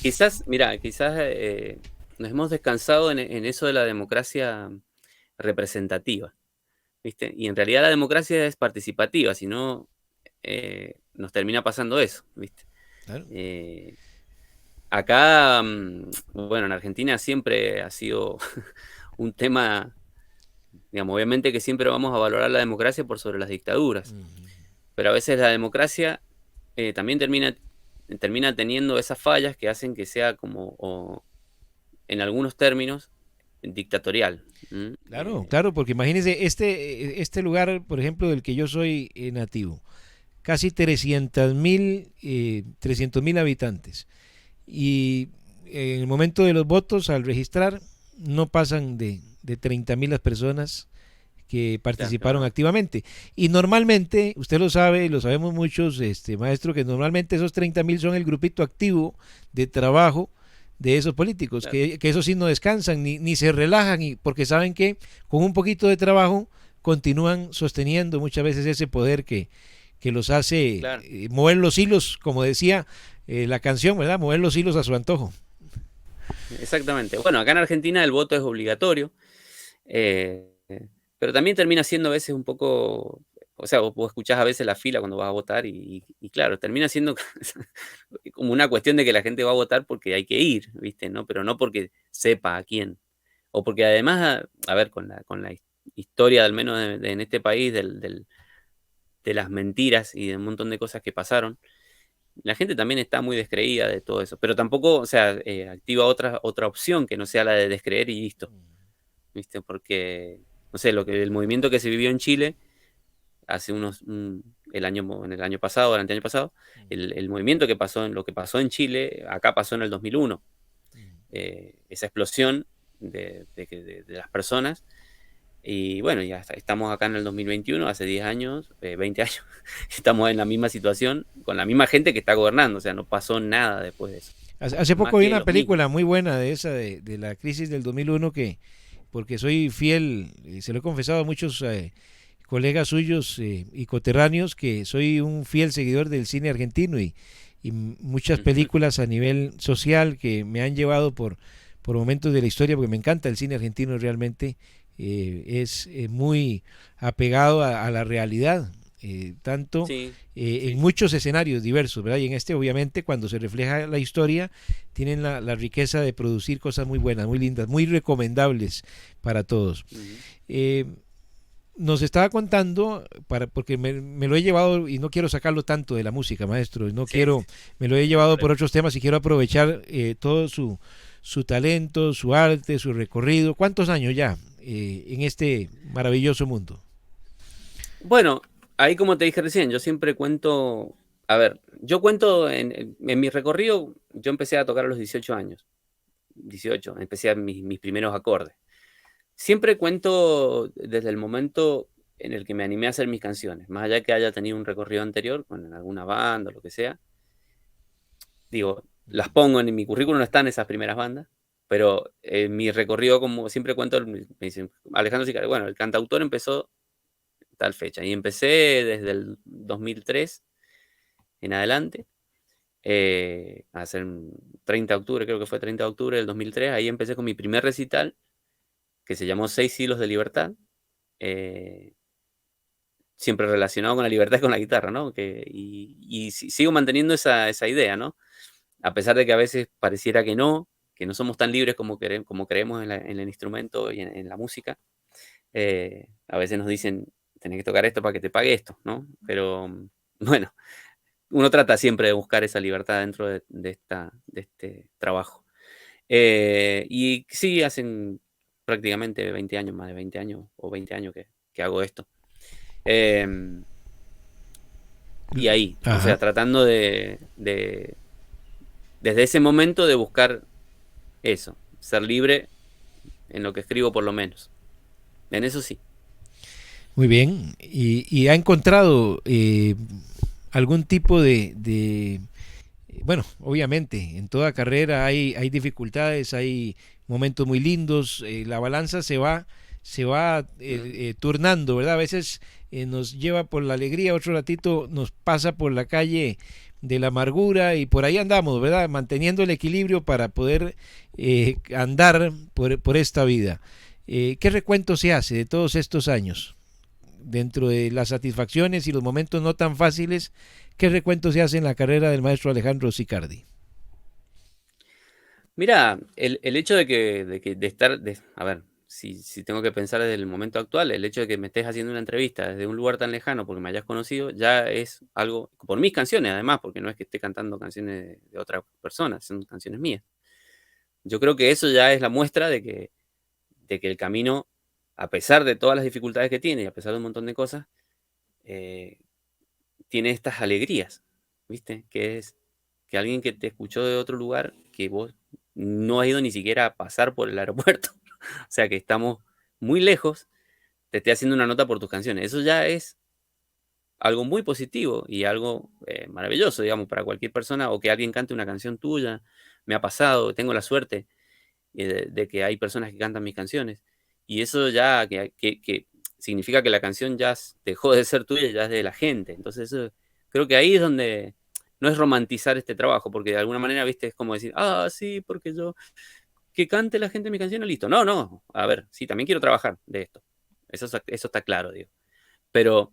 quizás nos hemos descansado en eso de la democracia representativa. ¿viste? Y en realidad la democracia es participativa, si no, nos termina pasando eso, ¿viste? Claro. Acá, bueno, en Argentina siempre ha sido un tema, digamos, obviamente que siempre vamos a valorar la democracia por sobre las dictaduras, pero a veces la democracia también termina teniendo esas fallas que hacen que sea como, en algunos términos, dictatorial. Claro, claro, porque imagínense, este lugar, por ejemplo, del que yo soy nativo, casi 300.000 habitantes. Y en el momento de los votos, al registrar, no pasan de 30.000 las personas que participaron activamente. Y normalmente, usted lo sabe, lo sabemos muchos, maestro, que normalmente esos 30.000 son el grupito activo de trabajo de esos políticos, Claro. que esos sí no descansan ni se relajan, porque saben que con un poquito de trabajo continúan sosteniendo muchas veces ese poder que los hace Claro. mover los hilos, como decía la canción, ¿verdad? Mover los hilos a su antojo. Exactamente. Bueno, acá en Argentina el voto es obligatorio, pero también termina siendo a veces un poco, o sea, vos escuchás a veces la fila cuando vas a votar y claro, termina siendo como una cuestión de que la gente va a votar porque hay que ir, ¿viste? ¿No? Pero no porque sepa a quién. O porque además, a ver, con la historia, al menos en este país, de las mentiras y de un montón de cosas que pasaron, la gente también está muy descreída de todo eso. Pero tampoco, o sea, activa otra opción que no sea la de descreer y listo, ¿viste? Porque, no sé, el movimiento que se vivió en Chile hace en el año pasado, el anteaño pasado, el movimiento lo que pasó en Chile, acá pasó en el 2001. Esa explosión de las personas. Y bueno, ya estamos acá en el 2021, hace 10 años, 20 años, estamos en la misma situación, con la misma gente que está gobernando, o sea, no pasó nada después de eso. Hace Más poco vi que una los mismos. película muy buena de esa, de la crisis del 2001, porque soy fiel, se lo he confesado a muchos colegas suyos y coterráneos, que soy un fiel seguidor del cine argentino y muchas películas a nivel social que me han llevado por momentos de la historia, porque me encanta el cine argentino realmente, es muy apegado a la realidad, tanto Sí, en sí, sí. muchos escenarios diversos, ¿verdad? Y en este, obviamente, cuando se refleja la historia, tienen la riqueza de producir cosas muy buenas, muy lindas, muy recomendables para todos. Ujú. Eh, Nos estaba contando, porque me lo he llevado y no quiero sacarlo tanto de la música, maestro, no Sí, quiero, me lo he no hay llevado por problema. otros temas y quiero aprovechar todo su talento, su arte, su recorrido. ¿Cuántos años ya en este maravilloso mundo? Bueno, ahí como te dije recién, yo siempre cuento, a ver, yo cuento en mi recorrido, yo empecé a tocar a los 18 años, 18, empecé a mis primeros acordes. Siempre cuento desde el momento en el que me animé a hacer mis canciones, más allá que haya tenido un recorrido anterior con alguna banda o lo que sea. Digo, las pongo en mi currículum, no están esas primeras bandas, pero en mi recorrido, como siempre cuento, me dicen, Alejandro Sicarelli, bueno, el cantautor empezó tal fecha, y empecé desde el 2003 en adelante, a hacer 30 de octubre, creo que fue 30 de octubre del 2003, ahí empecé con mi primer recital, que se llamó 6 hilos de libertad, eh, siempre relacionado con la libertad y con la guitarra, ¿no? Y sigo manteniendo esa idea, ¿no? A pesar de que a veces pareciera que no somos tan libres como creemos en el instrumento y en la música. A veces nos dicen, tenés que tocar esto para que te pague esto, ¿no? Pero bueno, uno trata siempre de buscar esa libertad dentro de este trabajo. Y sí, hacen prácticamente 20 años, más de 20 años o 20 años que hago esto. Em, y ahí, o sea, Ajá. tratando desde ese momento de buscar eso, ser libre en lo que escribo por lo menos. En eso sí. Muy bien. Y ha encontrado algún tipo bueno, obviamente, en toda carrera hay dificultades, hay momentos muy lindos, la balanza se va Mm. turnando, ¿verdad? A veces nos lleva por la alegría, otro ratito nos pasa por la calle de la amargura y por ahí andamos, ¿verdad? Manteniendo el equilibrio para poder andar por esta vida. ¿Qué recuento se hace de todos estos años? dentro de las satisfacciones y los momentos no tan fáciles, ¿qué recuento se hace en la carrera del maestro Alejandro Sicardi? Mira, el hecho de estar, a ver, si tengo que pensar desde el momento actual, el hecho de que me estés haciendo una entrevista desde un lugar tan lejano porque me hayas conocido, ya es algo, por mis canciones además, porque no es que esté cantando canciones de otras personas, son canciones mías. Yo creo que eso ya es la muestra de que el camino, a pesar de todas las dificultades que tiene y a pesar de un montón de cosas, eh, tiene estas alegrías, ¿viste? Que es que alguien que te escuchó de otro lugar, que vos no has ido ni siquiera a pasar por el aeropuerto, o sea que estamos muy lejos, te esté haciendo una nota por tus canciones. Eso ya es algo muy positivo y algo maravilloso, digamos, para cualquier persona, o que alguien cante una canción tuya. Me ha pasado, tengo la suerte de que hay personas que cantan mis canciones, y eso ya que significa que la canción ya dejó de ser tuya, ya es de la gente. Entonces eso, creo que ahí es donde no es romantizar este trabajo, porque de alguna manera, viste, es como decir, ah, sí, porque yo, que cante la gente mi canción, listo. No, no, a ver, sí, también quiero trabajar de esto. Eso está claro, digo. Pero,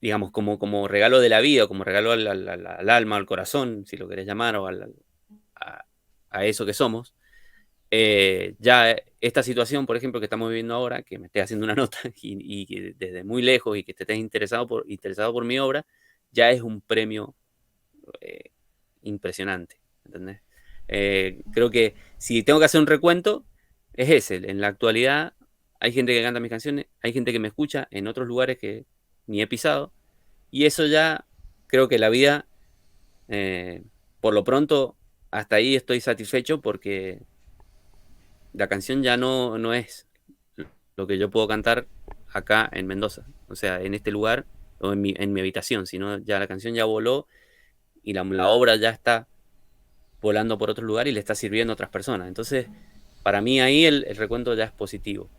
digamos, como regalo de la vida, como regalo al alma, al corazón, si lo querés llamar, o a, a eso que somos, ya esta situación, por ejemplo, que estamos viviendo ahora, que me estés haciendo una nota y que desde muy lejos y que te estés interesado por mi obra, ya es un premio eh, impresionante, ¿entendés? Creo que si tengo que hacer un recuento, es ese. En la actualidad hay gente que canta mis canciones, hay gente que me escucha en otros lugares que ni he pisado, y eso ya creo que la vida, eh, por lo pronto, hasta ahí estoy satisfecho porque la canción ya no es lo que yo puedo cantar acá en Mendoza, o sea, en este lugar o en mi habitación, sino ya la canción ya voló y la obra ya está volando por otro lugar y le está sirviendo a otras personas. Entonces, para mí ahí el recuento ya es positivo.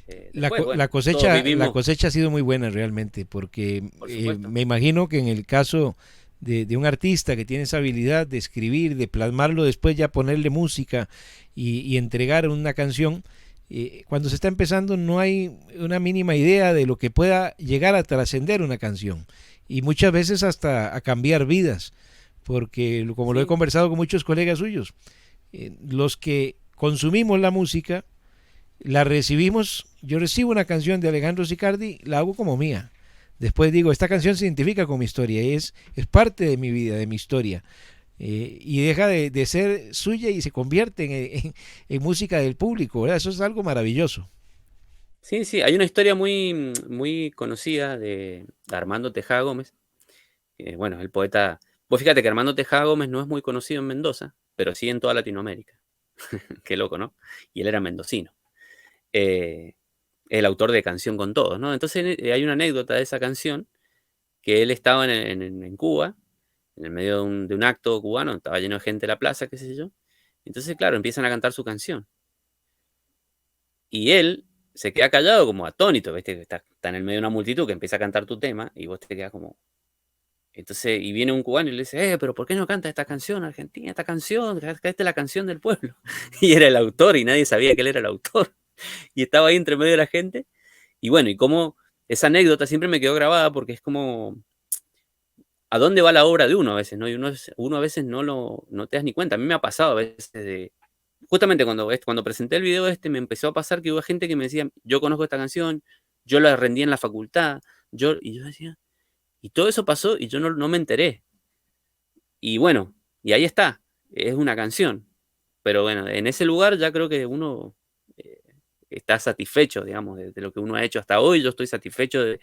Después, La bueno, todos cosecha, la vivimos, cosecha ha sido muy buena realmente, porque por supuesto. me imagino que en el caso de un artista que tiene esa habilidad de escribir, de plasmarlo después, ya ponerle música y entregar una canción, cuando se está empezando no hay una mínima idea de lo que pueda llegar a trascender una canción y muchas veces hasta a cambiar vidas, porque como lo he Sí, conversado con muchos colegas suyos, los que consumimos la música la recibimos, yo recibo una canción de Alejandro Sicardi, la hago como mía. Después digo, esta canción se identifica con mi historia, es parte de mi vida, de mi historia. Y deja de ser suya y se convierte en música del público, ¿verdad? Eso es algo maravilloso. sí, sí. Hay una historia muy conocida de Armando Tejada Gómez. Bueno, el poeta. Vos fíjate que Armando Tejada Gómez no es muy conocido en Mendoza, pero sí en toda Latinoamérica. Qué loco, ¿no? Y él era mendocino. Eh, el autor de Canción con Todos, ¿no? Entonces hay una anécdota de esa canción, que él estaba en Cuba, en el medio de un acto cubano, estaba lleno de gente en la plaza, qué sé yo. Entonces, claro, empiezan a cantar su canción. Y él se queda callado como atónito, ¿viste? Que está en el medio de una multitud que empieza a cantar tu tema y vos te quedas como... Entonces, y viene un cubano y le dice, pero ¿por qué no canta esta canción, Argentina? Esta canción, esta es la canción del pueblo. Y era el autor y nadie sabía que él era el autor. Y estaba ahí entre medio de la gente. Y bueno, y como esa anécdota siempre me quedó grabada porque es como a dónde va la obra de uno a veces, ¿no? Y uno a veces no te das ni cuenta. A mí me ha pasado a veces justamente cuando presenté el video me empezó a pasar que hubo gente que me decía, yo conozco esta canción, yo la rendí en la facultad, y yo decía, y todo eso pasó y yo no me enteré. Y bueno, y ahí está, es una canción. Pero bueno, en ese lugar ya creo que uno eh, está satisfecho, digamos, de lo que uno ha hecho hasta hoy. Yo estoy satisfecho de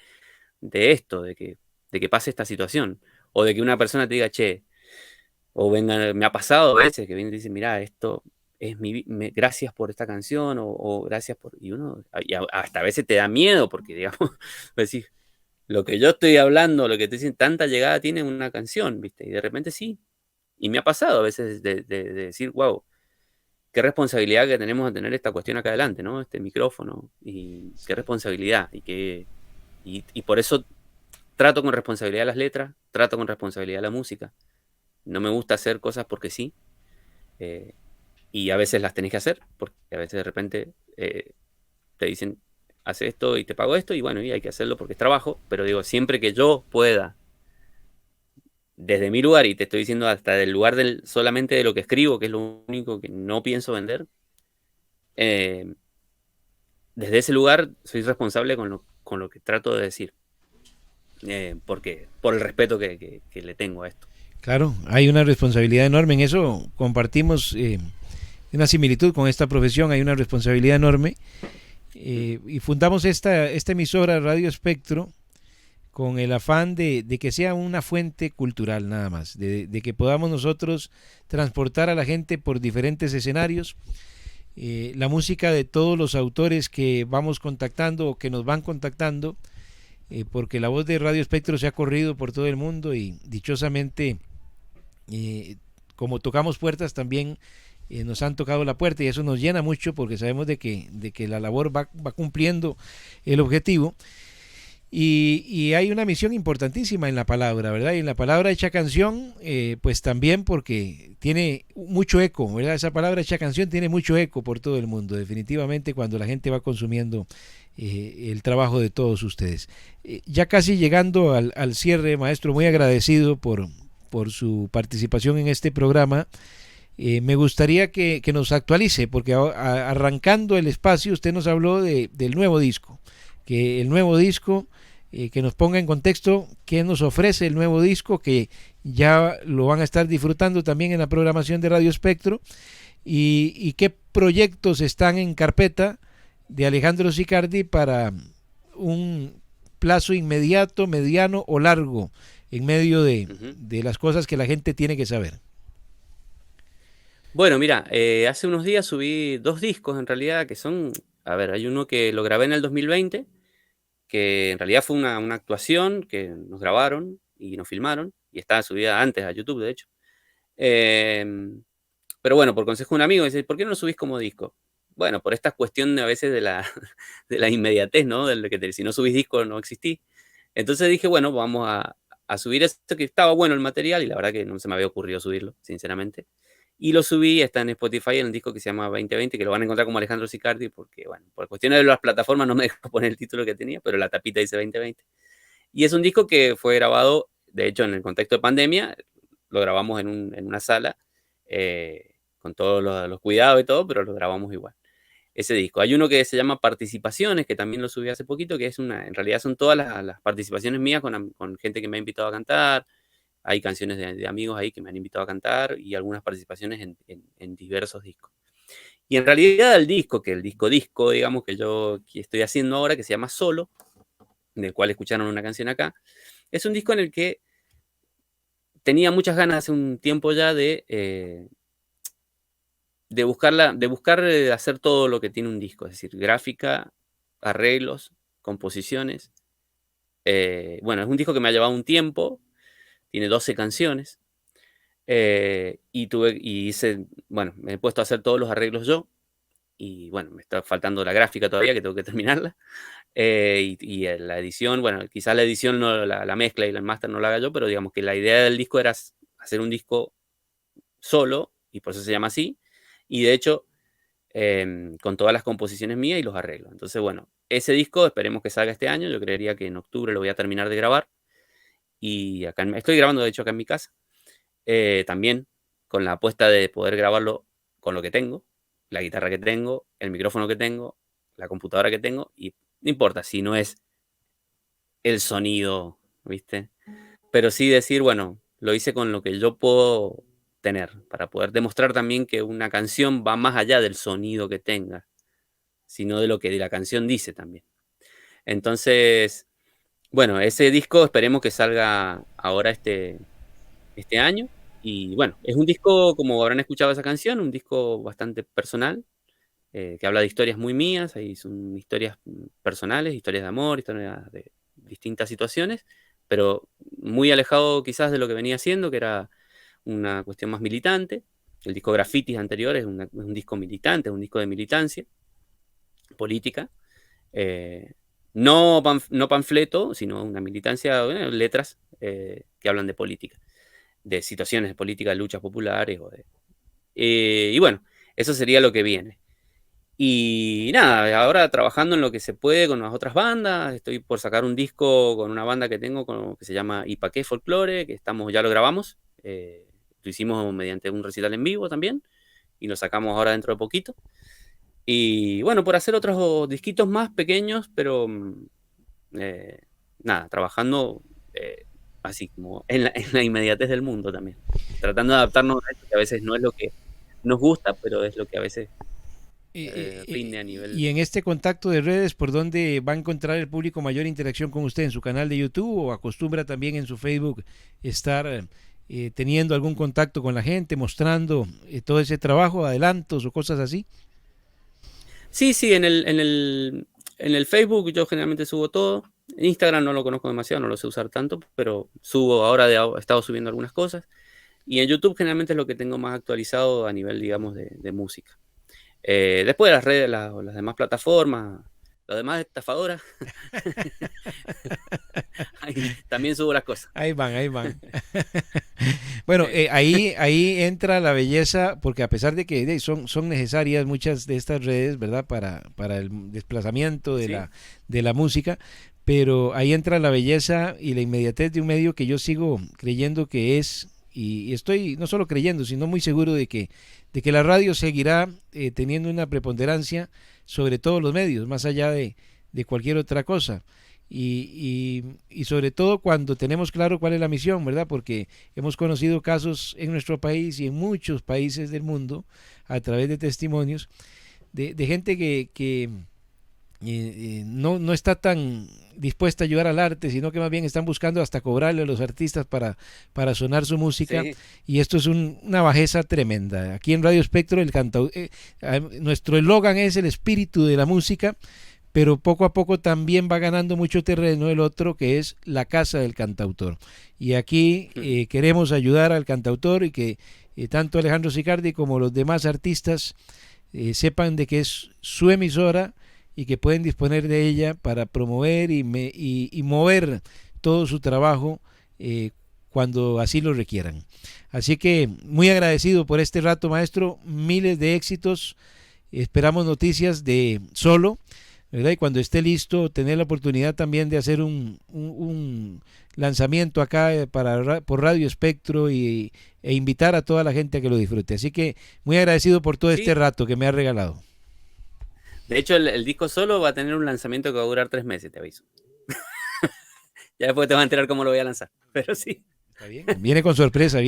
esto, de que pase esta situación. O de que una persona te diga, che, o venga, me ha pasado a veces que viene y dice, mira, esto es gracias por esta canción, o gracias por. Y uno, hasta a veces te da miedo, porque, digamos, decís, lo que yo estoy hablando, lo que te dicen, tanta llegada tiene una canción, ¿viste? Y de repente sí. Y me ha pasado a veces de decir, wow, qué responsabilidad que tenemos de tener esta cuestión acá adelante, ¿no? Este micrófono, y qué responsabilidad, y por eso trato con responsabilidad las letras, trato con responsabilidad la música. No me gusta hacer cosas porque sí, eh, y a veces las tenés que hacer, porque a veces de repente te dicen, hace esto y te pago esto, y bueno, y hay que hacerlo porque es trabajo, pero digo, siempre que yo pueda, desde mi lugar, y te estoy diciendo hasta del lugar solamente de lo que escribo, que es lo único que no pienso vender, eh, desde ese lugar soy responsable con lo que trato de decir, porque por el respeto que le tengo a esto. Claro, hay una responsabilidad enorme en eso. Compartimos una similitud con esta profesión, hay una responsabilidad enorme. Y fundamos esta emisora Radio Espectro con el afán de que sea una fuente cultural nada más, de que podamos nosotros transportar a la gente por diferentes escenarios, la música de todos los autores que vamos contactando o que nos van contactando, porque la voz de Radio Espectro se ha corrido por todo el mundo y dichosamente, como tocamos puertas también, nos han tocado la puerta y eso nos llena mucho porque sabemos de que la labor va cumpliendo el objetivo. Y hay una misión importantísima en la palabra, ¿verdad? Y en la palabra hecha canción, pues también porque tiene mucho eco, ¿verdad? Esa palabra hecha canción tiene mucho eco por todo el mundo, definitivamente cuando la gente va consumiendo el trabajo de todos ustedes. Ya casi llegando al cierre, maestro, muy agradecido por su participación en este programa. Me gustaría que nos actualice, porque arrancando el espacio usted nos habló del nuevo disco, que el nuevo disco, que nos ponga en contexto qué nos ofrece el nuevo disco, que ya lo van a estar disfrutando también en la programación de Radio Espectro, y qué proyectos están en carpeta de Alejandro Sicardi para un plazo inmediato, mediano o largo, en medio de las cosas que la gente tiene que saber. Bueno, mira, hace unos días subí 2 discos en realidad que son, a ver, hay uno que lo grabé en el 2020, que en realidad fue una actuación que nos grabaron y nos filmaron, y estaba subida antes a YouTube, de hecho. Em, pero bueno, por consejo de un amigo, dice, ¿por qué no lo subís como disco? Bueno, por esta cuestión a veces de la, de la inmediatez, ¿no? De lo que si no subís disco no existís. Entonces dije, bueno, vamos a subir esto, que estaba bueno el material y la verdad que no se me había ocurrido subirlo, sinceramente. Y lo subí, está en Spotify, en un disco que se llama 2020, que lo van a encontrar como Alejandro Sicardi, porque, bueno, por cuestiones de las plataformas no me dejó poner el título que tenía, pero la tapita dice 2020. Y es un disco que fue grabado, de hecho, en el contexto de pandemia, lo grabamos en una sala, con todos los cuidados y todo, pero lo grabamos igual. Ese disco. Hay uno que se llama Participaciones, que también lo subí hace poquito, que es en realidad son todas las participaciones mías con gente que me ha invitado a cantar. Hay canciones de amigos ahí que me han invitado a cantar y algunas participaciones en diversos discos. Y en realidad el disco, que el disco, digamos, que yo estoy haciendo ahora, que se llama Solo, del cual escucharon una canción acá, es un disco en el que tenía muchas ganas hace un tiempo ya de buscar hacer todo lo que tiene un disco, es decir, gráfica, arreglos, composiciones. Bueno, es un disco que me ha llevado un tiempo, tiene 12 canciones, y hice, bueno, me he puesto a hacer todos los arreglos yo, y bueno, me está faltando la gráfica todavía, que tengo que terminarla, y la edición, bueno, quizás la edición, no, la mezcla y el máster no la haga yo, pero digamos que la idea del disco era hacer un disco solo, y por eso se llama así, y de hecho con todas las composiciones mías y los arreglos. Entonces, bueno, ese disco esperemos que salga este año. Yo creería que en octubre lo voy a terminar de grabar. Y acá estoy grabando, de hecho, acá en mi casa. También con la apuesta de poder grabarlo con lo que tengo, la guitarra que tengo, el micrófono que tengo, la computadora que tengo. Y no importa si no es el sonido, ¿viste? Pero sí decir, bueno, lo hice con lo que yo puedo tener, para poder demostrar también que una canción va más allá del sonido que tenga, sino de lo que la canción dice también. Entonces, bueno, ese disco esperemos que salga ahora este año. Y bueno, es un disco, como habrán escuchado esa canción, un disco bastante personal, que habla de historias muy mías, ahí son historias personales, historias de amor, historias de distintas situaciones, pero muy alejado quizás de lo que venía haciendo, que era una cuestión más militante. El disco Grafitis anterior es un disco militante, es un disco de militancia política. No panfleto, sino una militancia, letras que hablan de política, de situaciones de política, de luchas populares. Y bueno, eso sería lo que viene. Y nada, ahora trabajando en lo que se puede con las otras bandas. Estoy por sacar un disco con una banda que tengo que se llama Ipaqué Folklore, que ya lo grabamos. Lo hicimos mediante un recital en vivo también y lo sacamos ahora dentro de poquito. Y bueno, por hacer otros disquitos más pequeños, pero eh, nada, trabajando así como en la inmediatez del mundo también. Tratando de adaptarnos a esto, que a veces no es lo que nos gusta, pero es lo que a veces rinde a nivel. Y en este contacto de redes, ¿por dónde va a encontrar el público mayor interacción con usted? ¿En su canal de YouTube o acostumbra también en su Facebook estar teniendo algún contacto con la gente, mostrando todo ese trabajo, adelantos o cosas así? Sí, sí, en el Facebook yo generalmente subo todo. En Instagram no lo conozco demasiado, no lo sé usar tanto, pero he estado subiendo algunas cosas. Y en YouTube generalmente es lo que tengo más actualizado a nivel, digamos, de música. Después de las redes, las demás plataformas, las demás estafadoras, ahí también subo las cosas. Ahí van, ahí van. Bueno, ahí entra la belleza, porque a pesar de que son necesarias muchas de estas redes, ¿verdad? Para el desplazamiento de Sí, la música, pero ahí entra la belleza y la inmediatez de un medio que yo sigo creyendo que es, y estoy no solo creyendo, sino muy seguro de que la radio seguirá teniendo una preponderancia sobre todos los medios, más allá de cualquier otra cosa. Y sobre todo cuando tenemos claro cuál es la misión, ¿verdad? Porque hemos conocido casos en nuestro país y en muchos países del mundo a través de testimonios de gente que no está tan dispuesta a ayudar al arte, sino que más bien están buscando hasta cobrarle a los artistas para sonar su música, sí. y esto es una bajeza tremenda. Aquí en Radio Espectro nuestro eslogan es el espíritu de la música, pero poco a poco también va ganando mucho terreno el otro, que es la casa del cantautor. Y aquí queremos ayudar al cantautor y que tanto Alejandro Sicardi como los demás artistas sepan de que es su emisora y que pueden disponer de ella para promover y mover todo su trabajo cuando así lo requieran. Así que muy agradecido por este rato, maestro, miles de éxitos, esperamos noticias de Solo, ¿verdad? Y cuando esté listo, tener la oportunidad también de hacer un lanzamiento acá por Radio Espectro e invitar a toda la gente a que lo disfrute. Así que muy agradecido por todo este Sí. rato que me ha regalado. De hecho, el disco solo va a tener un lanzamiento que va a durar 3 meses, te aviso. Ya después te vas a enterar cómo lo voy a lanzar. Pero sí, ¿Está bien? Viene con sorpresa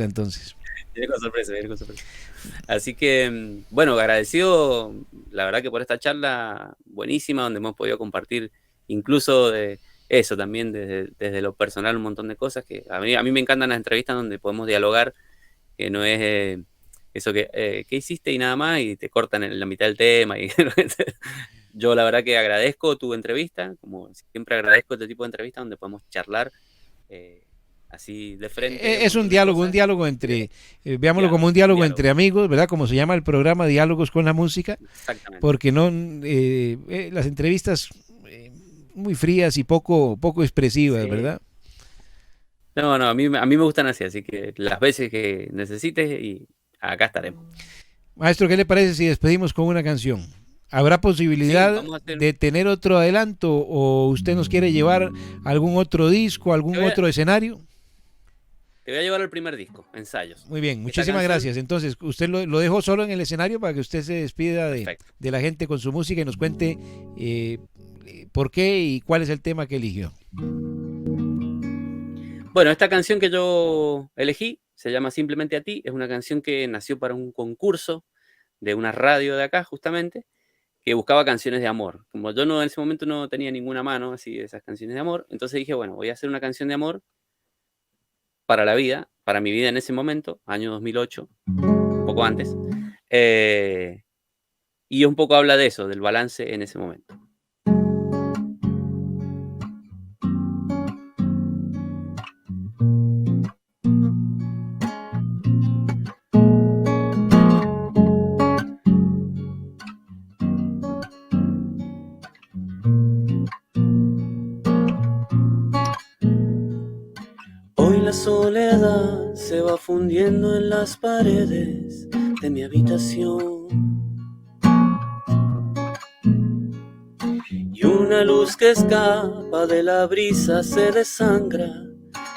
entonces. viene con sorpresa, viene con sorpresa. Así que, bueno, agradecido, la verdad que por esta charla buenísima, donde hemos podido compartir incluso de eso también, desde lo personal, un montón de cosas que a mí me encantan las entrevistas donde podemos dialogar, que no es eso ¿qué hiciste? Y nada más, y te cortan en la mitad del tema. Yo la verdad que agradezco tu entrevista, como siempre agradezco este tipo de entrevistas donde podemos charlar eh, así de frente un Es montón de un cosas. diálogo veámoslo como un Un diálogo diálogo, entre amigos, ¿verdad? Como se llama el programa, Diálogos con la Música, exactamente. porque no las entrevistas muy frías y poco expresivas, Sí. ¿verdad? No, a mí me gustan así que las veces que necesites y acá estaremos. Maestro, ¿qué le parece si despedimos con una canción? ¿Habrá Sí, posibilidad vamos a hacer. de tener otro adelanto o usted nos quiere llevar a algún otro disco, Te algún voy a, otro escenario? te voy a llevar al primer disco, Ensayos. Muy bien, Esta muchísimas canción, gracias. Entonces, usted lo dejó solo en el escenario para que usted se despida perfecto. de la gente con su música y nos cuente eh, por qué y cuál es el tema que eligió. Bueno, esta canción que yo elegí se llama Simplemente a ti. Es una canción que nació para un concurso de una radio de acá, justamente, que buscaba canciones de amor. Como yo en ese momento no tenía ninguna mano así de esas canciones de amor, entonces dije, bueno, voy a hacer una canción de amor para la vida, para mi vida en ese momento, año 2008, un poco antes. eh, y un poco habla de eso, del balance en ese momento. Hoy la soledad se va fundiendo en las paredes de mi habitación. y una luz que escapa de la brisa se desangra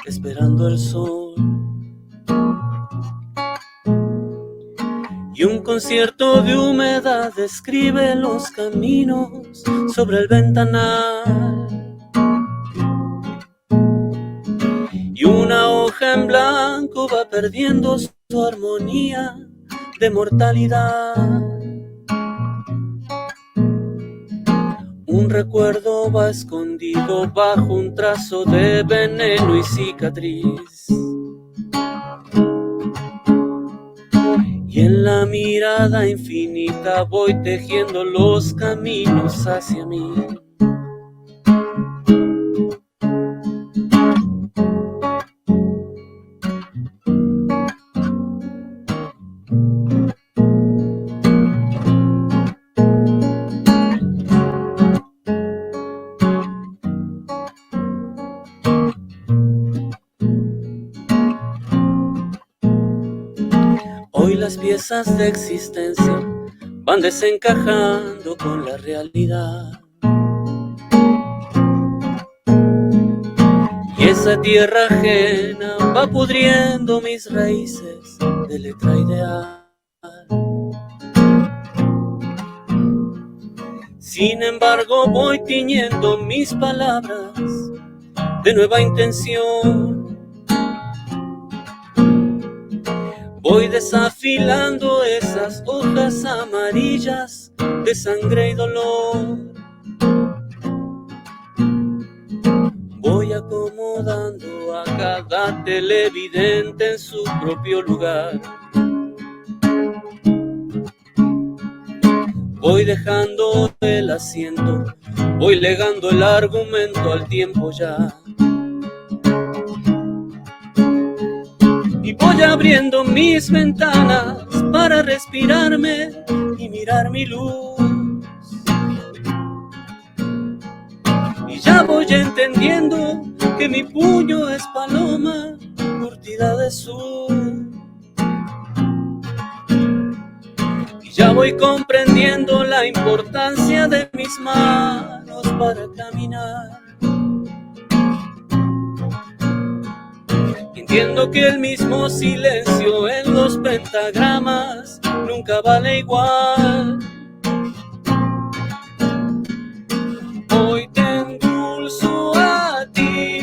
esperando el sol. Y un concierto de humedad describe los caminos sobre el ventanal. Y una hoja en blanco va perdiendo su armonía de mortalidad. Un recuerdo va escondido bajo un trazo de veneno y cicatriz. Y en la mirada infinita voy tejiendo los caminos hacia mí. Hoy las piezas de existencia van desencajando con la realidad. Y esa tierra ajena va pudriendo mis raíces de letra ideal. Sin embargo voy tiñendo mis palabras de nueva intención. Voy desafilando esas hojas amarillas de sangre y dolor. Voy acomodando a cada televidente en su propio lugar. Voy dejando el asiento, voy legando el argumento al tiempo ya. Y voy abriendo mis ventanas para respirarme y mirar mi luz. Y ya voy entendiendo que mi puño es paloma curtida de sur. Y ya voy comprendiendo la importancia de mis manos para caminar. Entiendo que el mismo silencio en los pentagramas nunca vale igual. Hoy te endulzo a ti,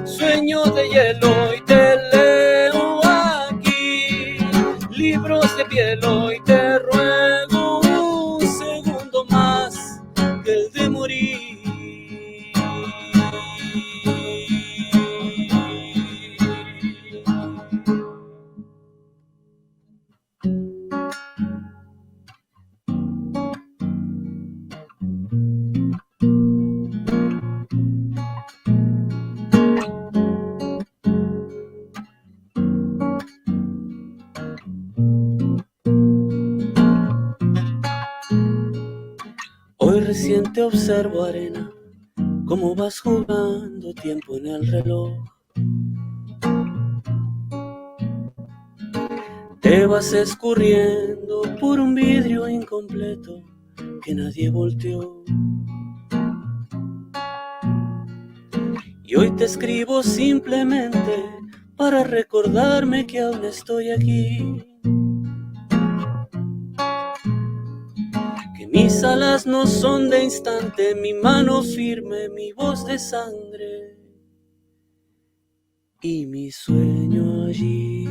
sueño de hielo, y te leo aquí libros de piel. Hoy te ruego un segundo más que el de morir. Hoy recién te observo, arena, cómo vas jugando tiempo en el reloj. Te vas escurriendo por un vidrio incompleto que nadie volteó. Y hoy te escribo simplemente para recordarme que aún estoy aquí. Que mis alas no son de instante, mi mano firme, mi voz de sangre y mi sueño allí.